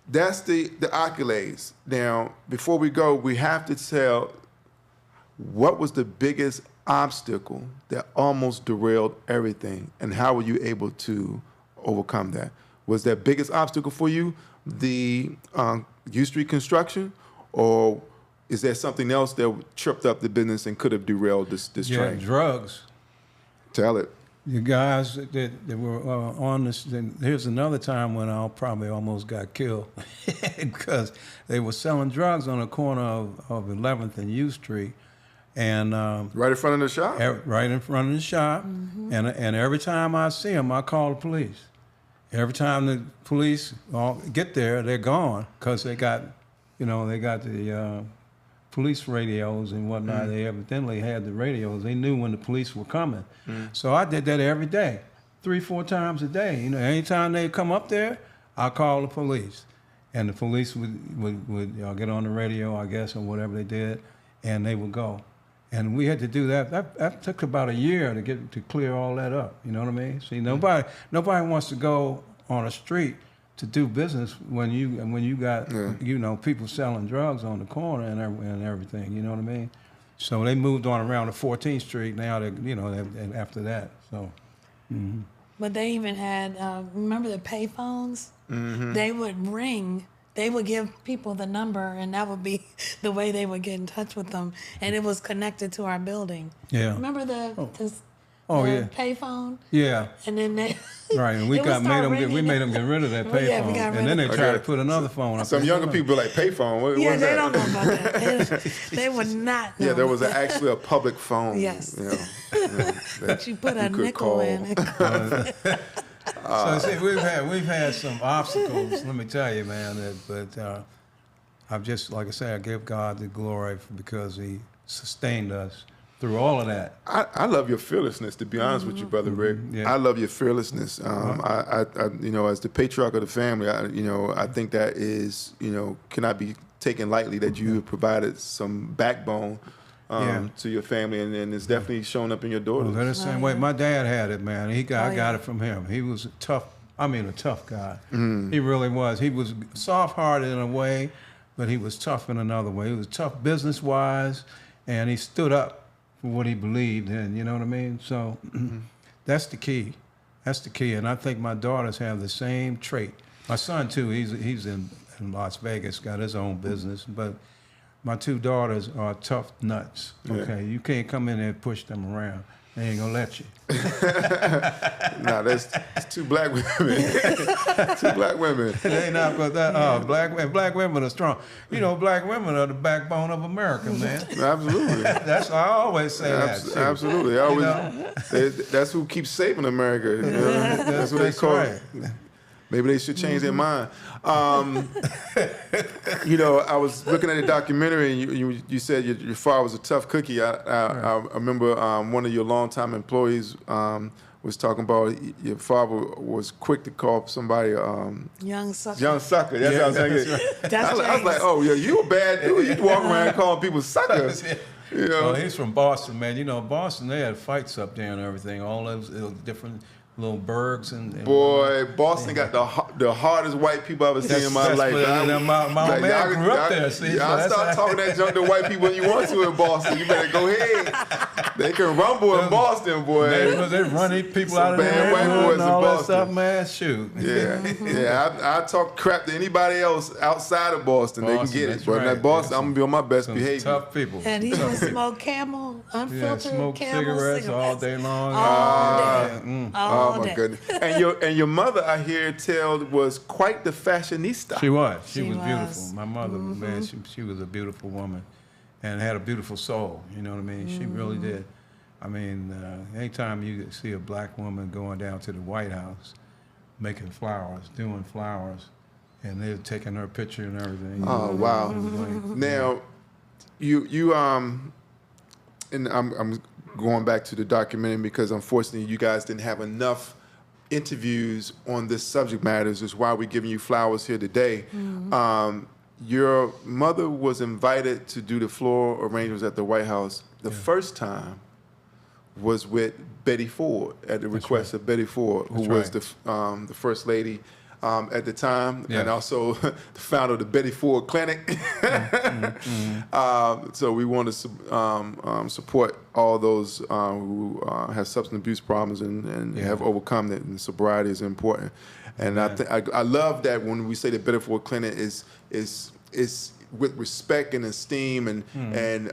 that's the accolades. Now, before we go, we have to tell what was the biggest obstacle that almost derailed everything, and how were you able to overcome that? Was that biggest obstacle for you the U Street construction, or is there something else that tripped up the business and could have derailed this train? Drugs. Tell it. The guys that were on this, here's another time when I probably almost got killed because they were selling drugs on the corner of 11th and U Street. And right in front of the shop? Right in front of the shop. And every time I see them, I call the police. Every time the police get there, they're gone because they got the police radios and whatnot. They evidently had the radios. They knew when the police were coming. So I did that every day, 3-4 times a day. You know, anytime they come up there, I call the police, and the police would get on the radio, I guess, or whatever they did, and they would go. And we had to do that. That took about a year to clear all that up. You know what I mean? See, nobody wants to go on a street to do business when you got people selling drugs on the corner and everything. You know what I mean? So they moved on around to 14th Street now. And after that, so. But they even had remember the payphones? They would ring. They would give people the number, and that would be the way they would get in touch with them. And it was connected to our building. Yeah. Remember the payphone? Yeah. And then they right, and we made them get rid of that payphone. And then they tried to put another phone up. Some younger people like payphone. What they is that? don't know about that. They would not know. Yeah, there was actually a public phone. Yes. That you put a nickel in. So see, we've had some obstacles. Let me tell you, man. But I've just, like I say, I give God the glory because He sustained us through all of that. I love your fearlessness, to be honest with you, Brother Rick. I love your fearlessness. I as the patriarch of the family, I think that is, cannot be taken lightly, that you have provided some backbone to your family, and it's definitely showing up in your Well, daughters. they're the same way. My dad had it, man. I got yeah. it from him. He was a tough guy. He really was. He was soft-hearted in a way, but he was tough in another way. He was tough business-wise, and he stood up for what he believed in, you know what I mean? So that's the key. That's the key, and I think my daughters have the same trait. My son, too, he's in Las Vegas, got his own business, but my two daughters are tough nuts, okay? You can't come in there and push them around. They ain't gonna let you. Nah, that's two black women. Two black women. They not, but that, black women are strong. You know, black women are the backbone of America, man. Absolutely. That's I always say that. Too. Absolutely. I always, that's who keeps saving America. You know? That's what they call it. Maybe they should change their mind. You know, I was looking at a documentary, and you said your father was a tough cookie. I remember one of your longtime employees was talking about your father was quick to call somebody Young sucker. young sucker. That's what I was saying. That's I was like, oh yeah, you a bad dude. You walk around calling people suckers. You know? Well, he's from Boston, man. You know, Boston, they had fights up there and everything. All those different little burgs and boy, Boston got the hardest white people I've ever seen in my life. My old man grew up there. See, y'all start talking that junk to white people you want to in Boston. You better go ahead. They can rumble in Boston, boy. They run these people Some out of bad there white boys and in all that Boston. stuff, man. Shoot. I talk crap to anybody else outside of Boston. They can get it. That's But in right. Boston, I'm gonna be on my best Some behavior. tough people. And he would smoke Camel, unfiltered smoke Camel cigarettes all day long. All day. All Oh my day. goodness! And your mother, I hear tell, was quite the fashionista. She was She beautiful. was. My mother, man, she was a beautiful woman, and had a beautiful soul. You know what I mean? She really did. I mean, anytime you see a black woman going down to the White House, making flowers, doing flowers, and they're taking her picture and everything. Oh wow! Now, you and I'm going back to the documentary because unfortunately you guys didn't have enough interviews on this subject matter. This is why we're giving you flowers here today. Your mother was invited to do the floral arrangements at the White House. The first time was with Betty Ford at the request of Betty Ford, who was the first lady at the time, and also the founder of the Betty Ford Clinic. So we want to support all those who have substance abuse problems and have overcome it. And sobriety is important. And I love that when we say the Betty Ford Clinic is with respect and esteem and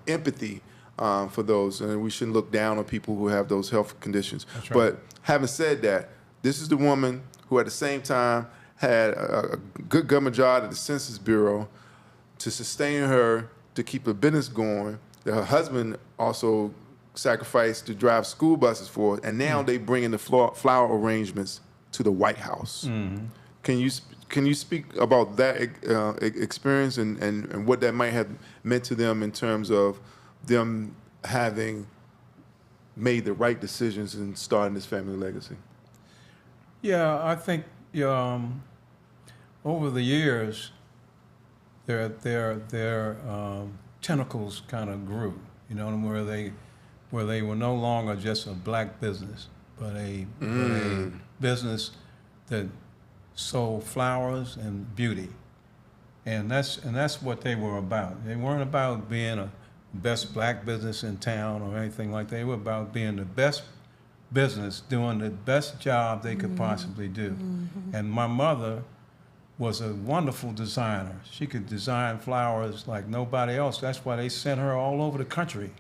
empathy. For those, and we shouldn't look down on people who have those health conditions. That's right. But having said that, this is the woman who at the same time had a good government job at the Census Bureau to sustain her, to keep her business going, that her husband also sacrificed to drive school buses for, and now they bring in the flower arrangements to the White House. Can you speak about that experience and what that might have meant to them in terms of them having made the right decisions and starting this family legacy? Yeah, I think over the years, their tentacles kind of grew. You know, where they were no longer just a black business, but a business that sold flowers and beauty, and that's what they were about. They weren't about being a best black business in town or anything like that. They were about being the best business, doing the best job they could possibly do. And my mother was a wonderful designer. She could design flowers like nobody else. That's why they sent her all over the country.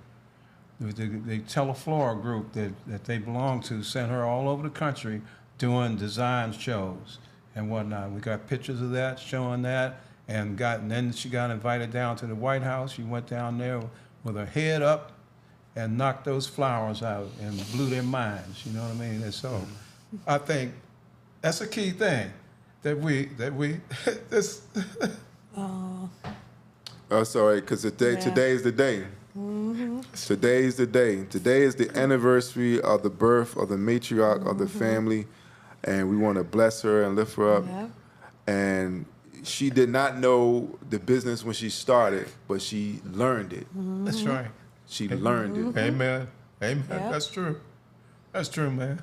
The Teleflora group that they belonged to sent her all over the country doing design shows and whatnot. We got pictures of that, showing that, and then she got invited down to the White House. She went down there with her head up and knocked those flowers out and blew their minds. You know what I mean? And so I think that's a key thing that we this. Oh, Sorry, because today is the day. Today is the day. Today is the anniversary of the birth of the matriarch of the family, and we want to bless her and lift her up. yeah. And she did not know the business when she started, but she learned it. That's right. She learned it. Amen. Amen. Yep. That's true. That's true, man.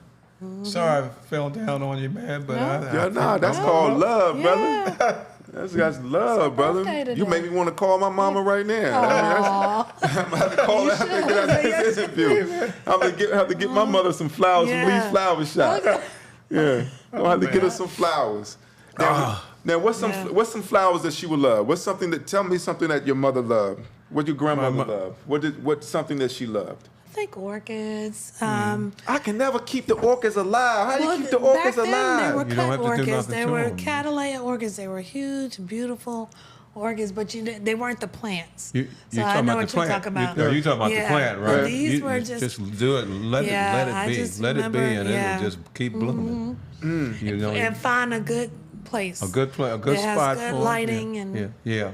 Sorry I fell down on you, man, but Yeah, nah, that's called love, brother. That's love, brother. birthday You today. make me want to call my mama right now. I'm gonna have to call her after I get out of this interview. I'm gonna have to get my mother some flowers from Lee's Flower Shop. Yeah, I'm gonna have to get her some flowers. Now, what's some flowers that she would love? What's something that tell me something that your mother loved? What your grandmother loved? What's something that she loved? I think orchids. I can never keep the orchids alive. How do you keep the back orchids then, alive? They were You don't cut have to do orchids. nothing They to were them. Catalea orchids. They were huge, beautiful orchids, but they weren't the plants. You So I talking know about what the you're plant. talking about. You talking about the Yeah, plant, but right? these You were just do it. Let I it be. just Let it be, remember, and it'll just keep blooming. You know, and find a good place. a good that spot has good for it. lighting Yeah. and Yeah.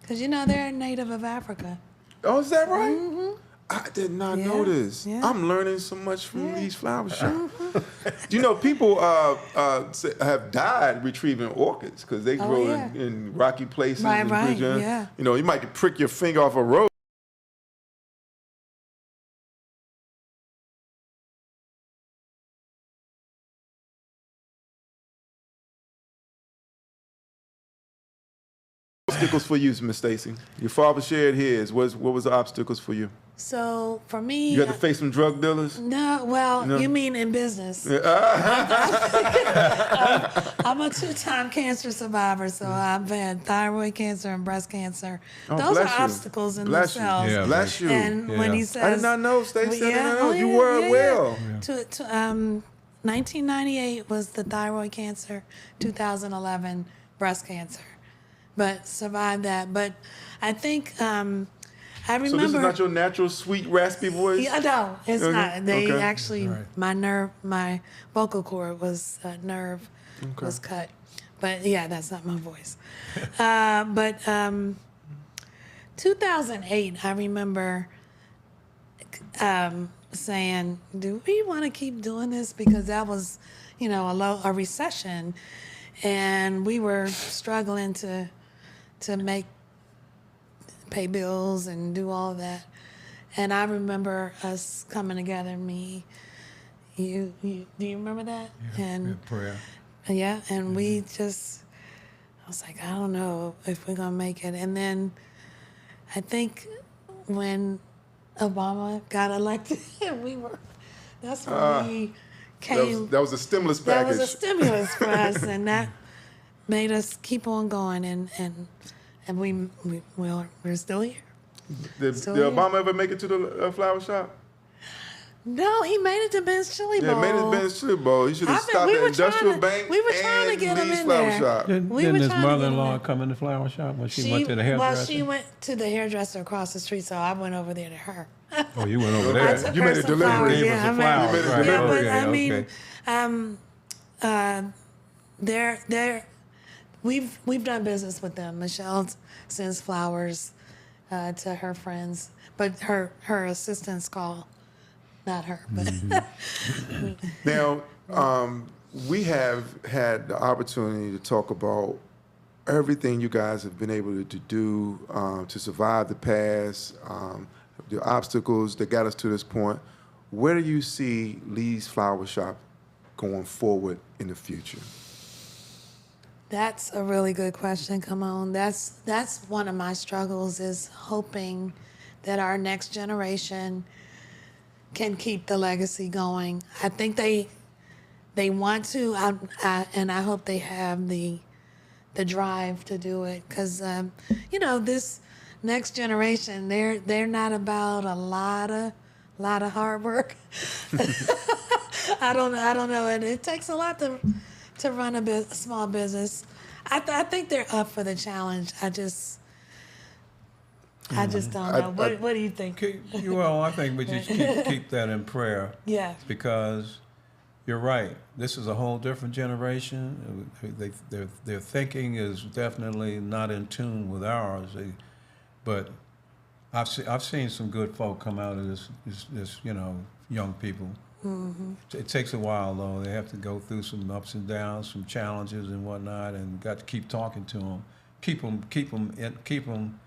because they're native of Africa. Oh, is that right? I did not know this. yeah. I'm learning so much from Lee's Flower Shop. You know, people have died retrieving orchids because they grow in rocky places. Right, and right, bridges. yeah. You know, you might prick your finger off a rose. Obstacles for you, Miss Stacy. Your father shared his. What was the obstacles for you? So for me, You had to face some drug dealers. no, well, No. you mean in business? I'm a 2-time cancer survivor, so I've had thyroid cancer and breast cancer. Oh, Those bless are you. obstacles in Bless you. themselves. Yeah, Bless you. And when he says, I did not know, Stacey. I did not know. oh, You were well. 1998 was the thyroid cancer, 2011 breast cancer, but survived that. But I think I remember. So this is not your natural sweet raspy voice? Yeah, no, it's Okay, not. They okay. actually, my vocal cord was nerve was cut, but yeah, that's not my voice. But 2008, I remember saying, "Do we want to keep doing this?" Because that was, a recession, and we were struggling to pay bills and do all that. And I remember us coming together, me, you do you remember that? And Prayer. yeah, and we just, I was like, I don't know if we're gonna make it. And then I think when Obama got elected, that's when we came. That was a stimulus That package. was a stimulus for us, and that made us keep on going, and we're still here. Did Obama ever make it to the flower shop? No, he made it to Ben's Chili Bowl. Yeah, made it to Ben's Chili Bowl. He should have I bet stopped we at were Industrial trying to- Bank we were trying to and get him Lee's in Flower there. Shop. We Didn't were his trying to get mother-in-law him come in the flower shop when she went to the Well, hairdresser? she went to the hairdresser across the street, so I went over there to her. Oh, you went over Okay. I there. took You her made a some delivery. flowers. Gave Yeah, her some I mean, flowers. You made a Right, yeah, delivery. but I mean, okay. we've done business with them. Michelle sends flowers to her friends, but her assistants call, not her. But Now, we have had the opportunity to talk about everything you guys have been able to do to survive the past, the obstacles that got us to this point. Where do you see Lee's Flower Shop going forward in the future? That's a really good question. Come on, that's one of my struggles, is hoping that our next generation can keep the legacy going. I think they want to, and I hope they have the drive to do it, because this next generation, they're not about a lot of hard work. I don't know, and it takes a lot to run a small business. I think they're up for the challenge. I just don't know. What do you think? Well, I think we just keep that in prayer. Yeah. Because you're right. This is a whole different generation. Their thinking is definitely not in tune with ours. But I've seen some good folk come out of this young people. It takes a while, though. They have to go through some ups and downs, some challenges and whatnot, and got to keep talking to them, keep them.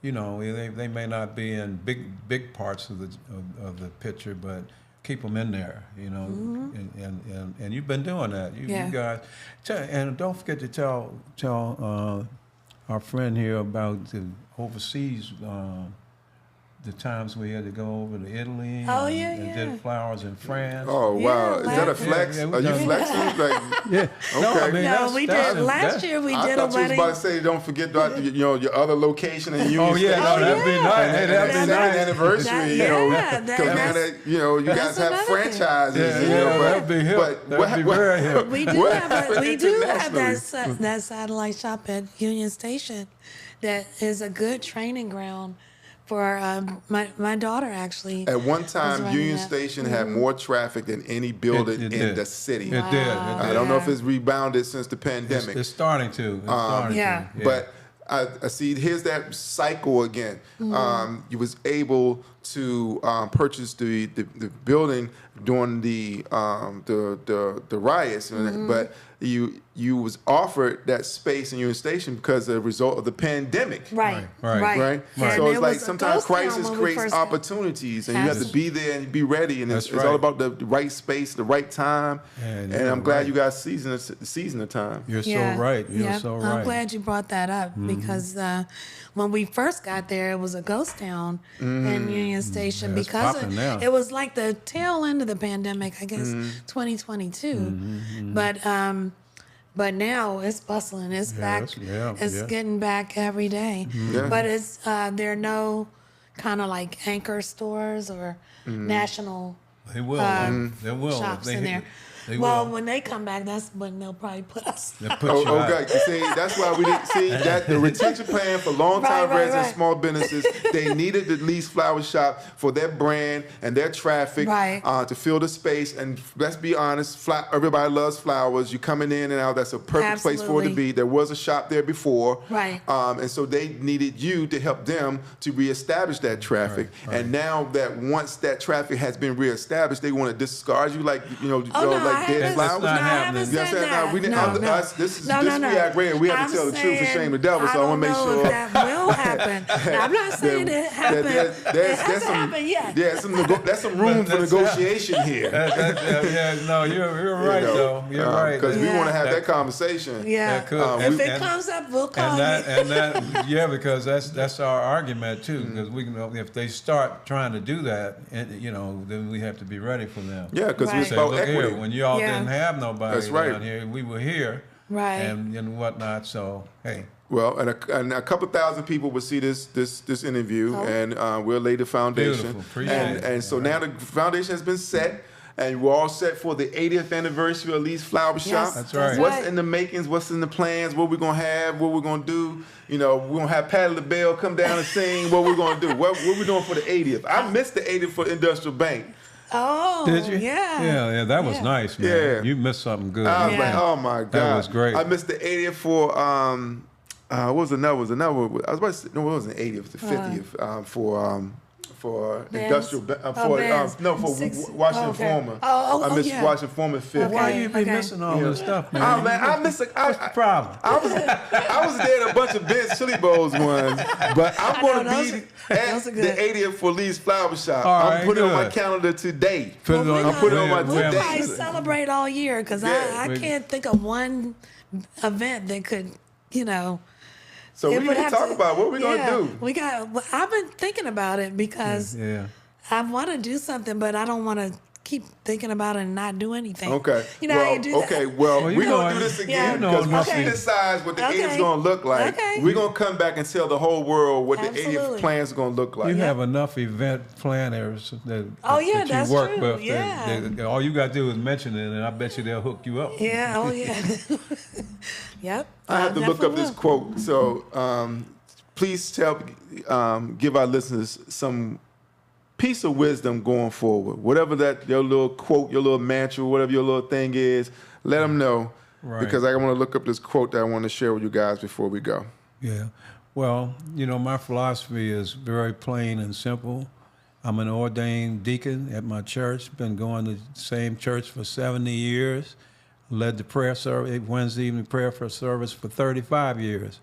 You know, they may not be in big parts of the picture, but keep them in there. You know, and you've been doing that. You guys, and don't forget to tell our friend here about the overseas. The times we had to go over to Italy and did flowers in France. Oh, wow. Is that a Yeah, flex? yeah, Are you flexing? Like, Yeah. No, I Okay. mean, No, we did last year. We I did a thought you was wedding. about to say, don't forget about your other location in Union Oh yeah, Station. no, that'd be nice. Hey, And that'd the be second nice. anniversary, That- because now that's- that you guys that's have another thing. franchises, Yeah, but that'd be hip. but That'd be very hip. We do what have happened that satellite shop at Union Station that is a good training ground for my daughter actually. At one was time, running Union that. Station had more traffic than any building It in did. the city. It did. I don't know if it's rebounded since the pandemic. It's starting to. It's starting yeah. to. But I see. Here's that cycle again. You was able to purchase the building during the riots, but you was offered that space in your station because of the result of the pandemic. Right. Right. And So it's it like was a sometimes ghost town crisis when we creates first- opportunities, and you have to be there and be ready. And it's That's all right. about the right space, the right time. And And you're I'm glad right. you guys season the time. You're so right. You're so right. I'm glad you brought that up because when we first got there, it was a ghost town in Union Station Yeah, it's because popping now. it was like the tail end of the pandemic, I guess, 2022. But now it's bustling. It's back. It's getting back every day. Yeah. But it's there are no kind of like anchor stores or national They will. They will. shops They in hit- there. They Well, will. when they come back, that's when they'll probably put us. They put you out. Okay, see, that's why we didn't see that the retention plan for long-time Right, residents, right. small businesses. They needed the least flower shop for their brand and their traffic Right. to fill the space. And let's be honest, everybody loves flowers. You coming in and out. That's a perfect place for it to Absolutely. be. There was a shop there before, Right. And so they needed you to help them to reestablish that traffic. And now that once that traffic has been reestablished, they want to discard you like Oh, no, like I dead haven't- flowers. not I haven't happening. You know what I'm said saying? that. No, we didn't. No. This is No, this no, we no. act real. We have I'm to tell the truth and saying, shame the devil. So I want to make don't know sure if that will happen. Now, I'm not saying it happened. It hasn't happened yet. That's some room for That's- negotiation here. No, you're right though. You're right. Because we Yeah. want to have that conversation. Yeah. That could- If it and- comes up, we'll call And you. that, because that's our argument too. Because we can, if they start trying to do that, then we have to be ready for them. Yeah, because Right. it's Say, about look equity. here, when y'all Yeah. didn't have nobody That's right. down here, we were here, Right. and whatnot. So hey, Well, and a couple thousand people will see this interview, and we'll lay the foundation. Beautiful. Appreciate it. And so now the foundation has been set, and we're all set for the 80th anniversary of Lee's Flower Shop. That's right. What's in the makings? What's in the plans? What we're gonna have? What we're gonna do? We're gonna have Patti LaBelle come down and sing. What we're gonna do? What we doing for the 80th? I missed the 80th for Industrial Bank. Oh, did you? Yeah. Yeah, that was Yeah. nice, man. Yeah. You missed something good. I was Yeah. like, oh my god, That was great. I missed the 80th for what was another? Was another? I was about to say, no, it wasn't the 80th, the 50th for Benz? industrial. Oh, For Benz. for Six- Washington okay. Foreman. Oh, I missed yeah. Washington Foreman 50th. Why Okay, you be okay. missing all this stuff, man? Oh man, I missed. What's the problem? I was there at a bunch of Ben's Chili Bowls ones, but I'm going know, to those be are at good. the 80th for Lee's Flower Shop. All I'm right, putting it on my good. calendar today. Put it on. I'm putting it on my We'll today. probably celebrate all year because Yeah. I can't think of one event that could, So we it need would to have talk about what we're yeah, going to do. I've been thinking about it because Yeah. I want to do something, but I don't want to keep thinking about it and not do anything. Okay. You know well, how you do that? okay. Well, Well, you we're know gonna do it. this Yeah. again You know because it once must we be. decide what the Okay. 80th is gonna look like, Okay. we're gonna come back and tell the whole world what the 80th Absolutely. plans are gonna look like. You have enough event planners that, Oh, yeah, that you that's work true. with. Yeah. All you got to do is mention it, and I bet you they'll hook you up. Yeah. Oh, yeah. Yep. I have to look up definitely this will. quote. So please give our listeners some piece of wisdom going forward. Whatever that your little quote, your little mantra, whatever your little thing is, let them know. Right. Because I want to look up this quote that I want to share with you guys before we go. Yeah. Well, my philosophy is very plain and simple, I'm an ordained deacon at my church. Been going to the same church for 70 years. Led the prayer service, Wednesday evening prayer for service for 35 years.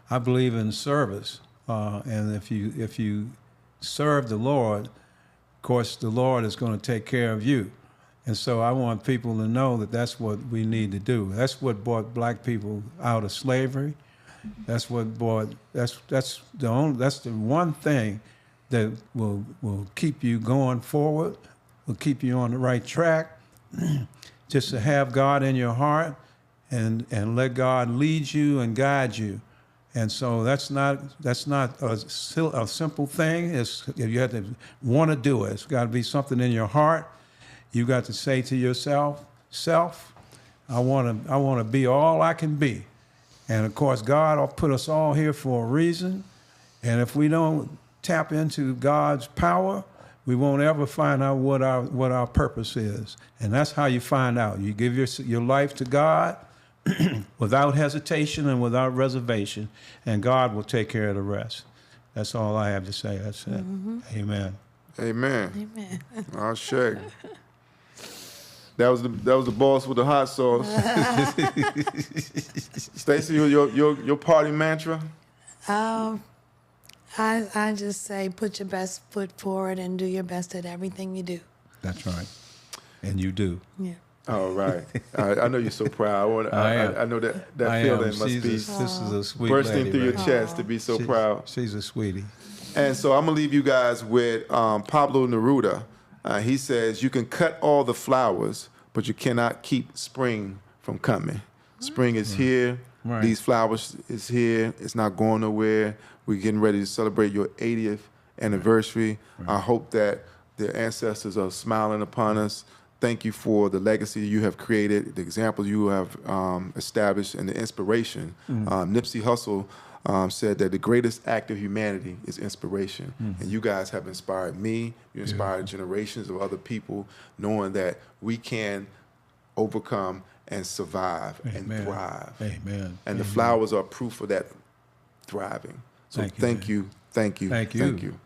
I believe in service, and if you serve the Lord, of course, the Lord is going to take care of you. And so I want people to know that that's what we need to do. That's what brought black people out of slavery. That's what brought. That's the one thing that will keep you going forward, will keep you on the right track. Just to have God in your heart and let God lead you and guide you. And so that's not a simple thing. You have to want to do it. It's got to be something in your heart. You got to say to yourself, I want to be all I can be. And of course, God put us all here for a reason. And if we don't tap into God's power, we won't ever find out what our purpose is. And that's how you find out. You give your life to God without hesitation and without reservation, and God will take care of the rest. That's all I have to say. That's it. Mm-hmm. Amen. Amen. Amen. I'll shake. That was the boss with the hot sauce. Stacey, your party mantra? I just say put your best foot forward and do your best at everything you do. That's right. And you do. Yeah. All right. I know you're so proud. I know that feeling must be this is a sweet bursting lady, through your right? chest to be so proud. She's a sweetie. And so I'm going to leave you guys with Pablo Neruda. He says, you can cut all the flowers, but you cannot keep spring from coming. Spring is here. Right. These flowers is here. It's not going nowhere. We're getting ready to celebrate your 80th anniversary. Right. I hope that the ancestors are smiling upon us. Thank you for the legacy you have created, the examples you have established, and the inspiration. Nipsey Hussle said that the greatest act of humanity is inspiration. And you guys have inspired me. You inspired generations of other people, knowing that we can overcome and survive and thrive. Amen. And the flowers are proof of that thriving. So thank you. Thank you.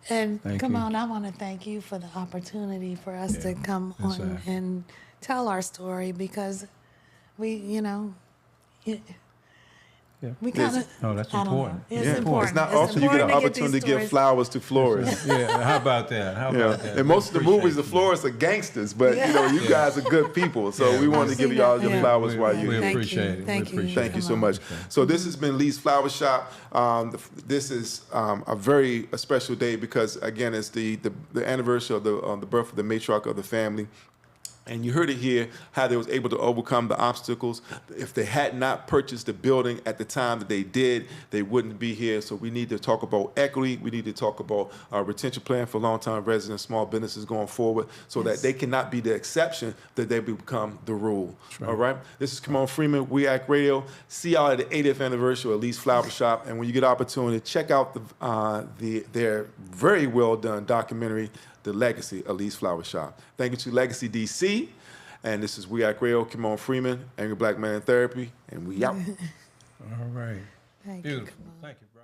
And Thank come you. on, I want to thank you for the opportunity for us to come on and tell our story, because we, we kind of. Oh, that's important. It's It's important. not It's often you get an important opportunity to these give stories. flowers to florists. Yeah, how about that? And most of the movies, the florists are gangsters, but you guys are good people. So we wanted to give you all your flowers while you're here. We appreciate it. Thank you. Thank you so much. So this has been Lee's Flower Shop. This is a very special day because, again, it's the anniversary of the birth of the matriarch of the family. And you heard it here, how they was able to overcome the obstacles. If they had not purchased the building at the time that they did, they wouldn't be here. So we need to talk about equity. We need to talk about our retention plan for long-time residents, small businesses going forward, so that they cannot be the exception, that they become the rule. All right? This is Come On Freeman, We Act Radio. See y'all at the 80th anniversary of Lee's Flower Shop. And when you get an opportunity, check out their very well-done documentary, The Legacy of Lee's Flower Shop. Thank you to Legacy DC. And this is We Act Radio, Come On Freeman, Angry Black Man in Therapy, and we out. All right. Thank you. Beautiful. Thank you, bro.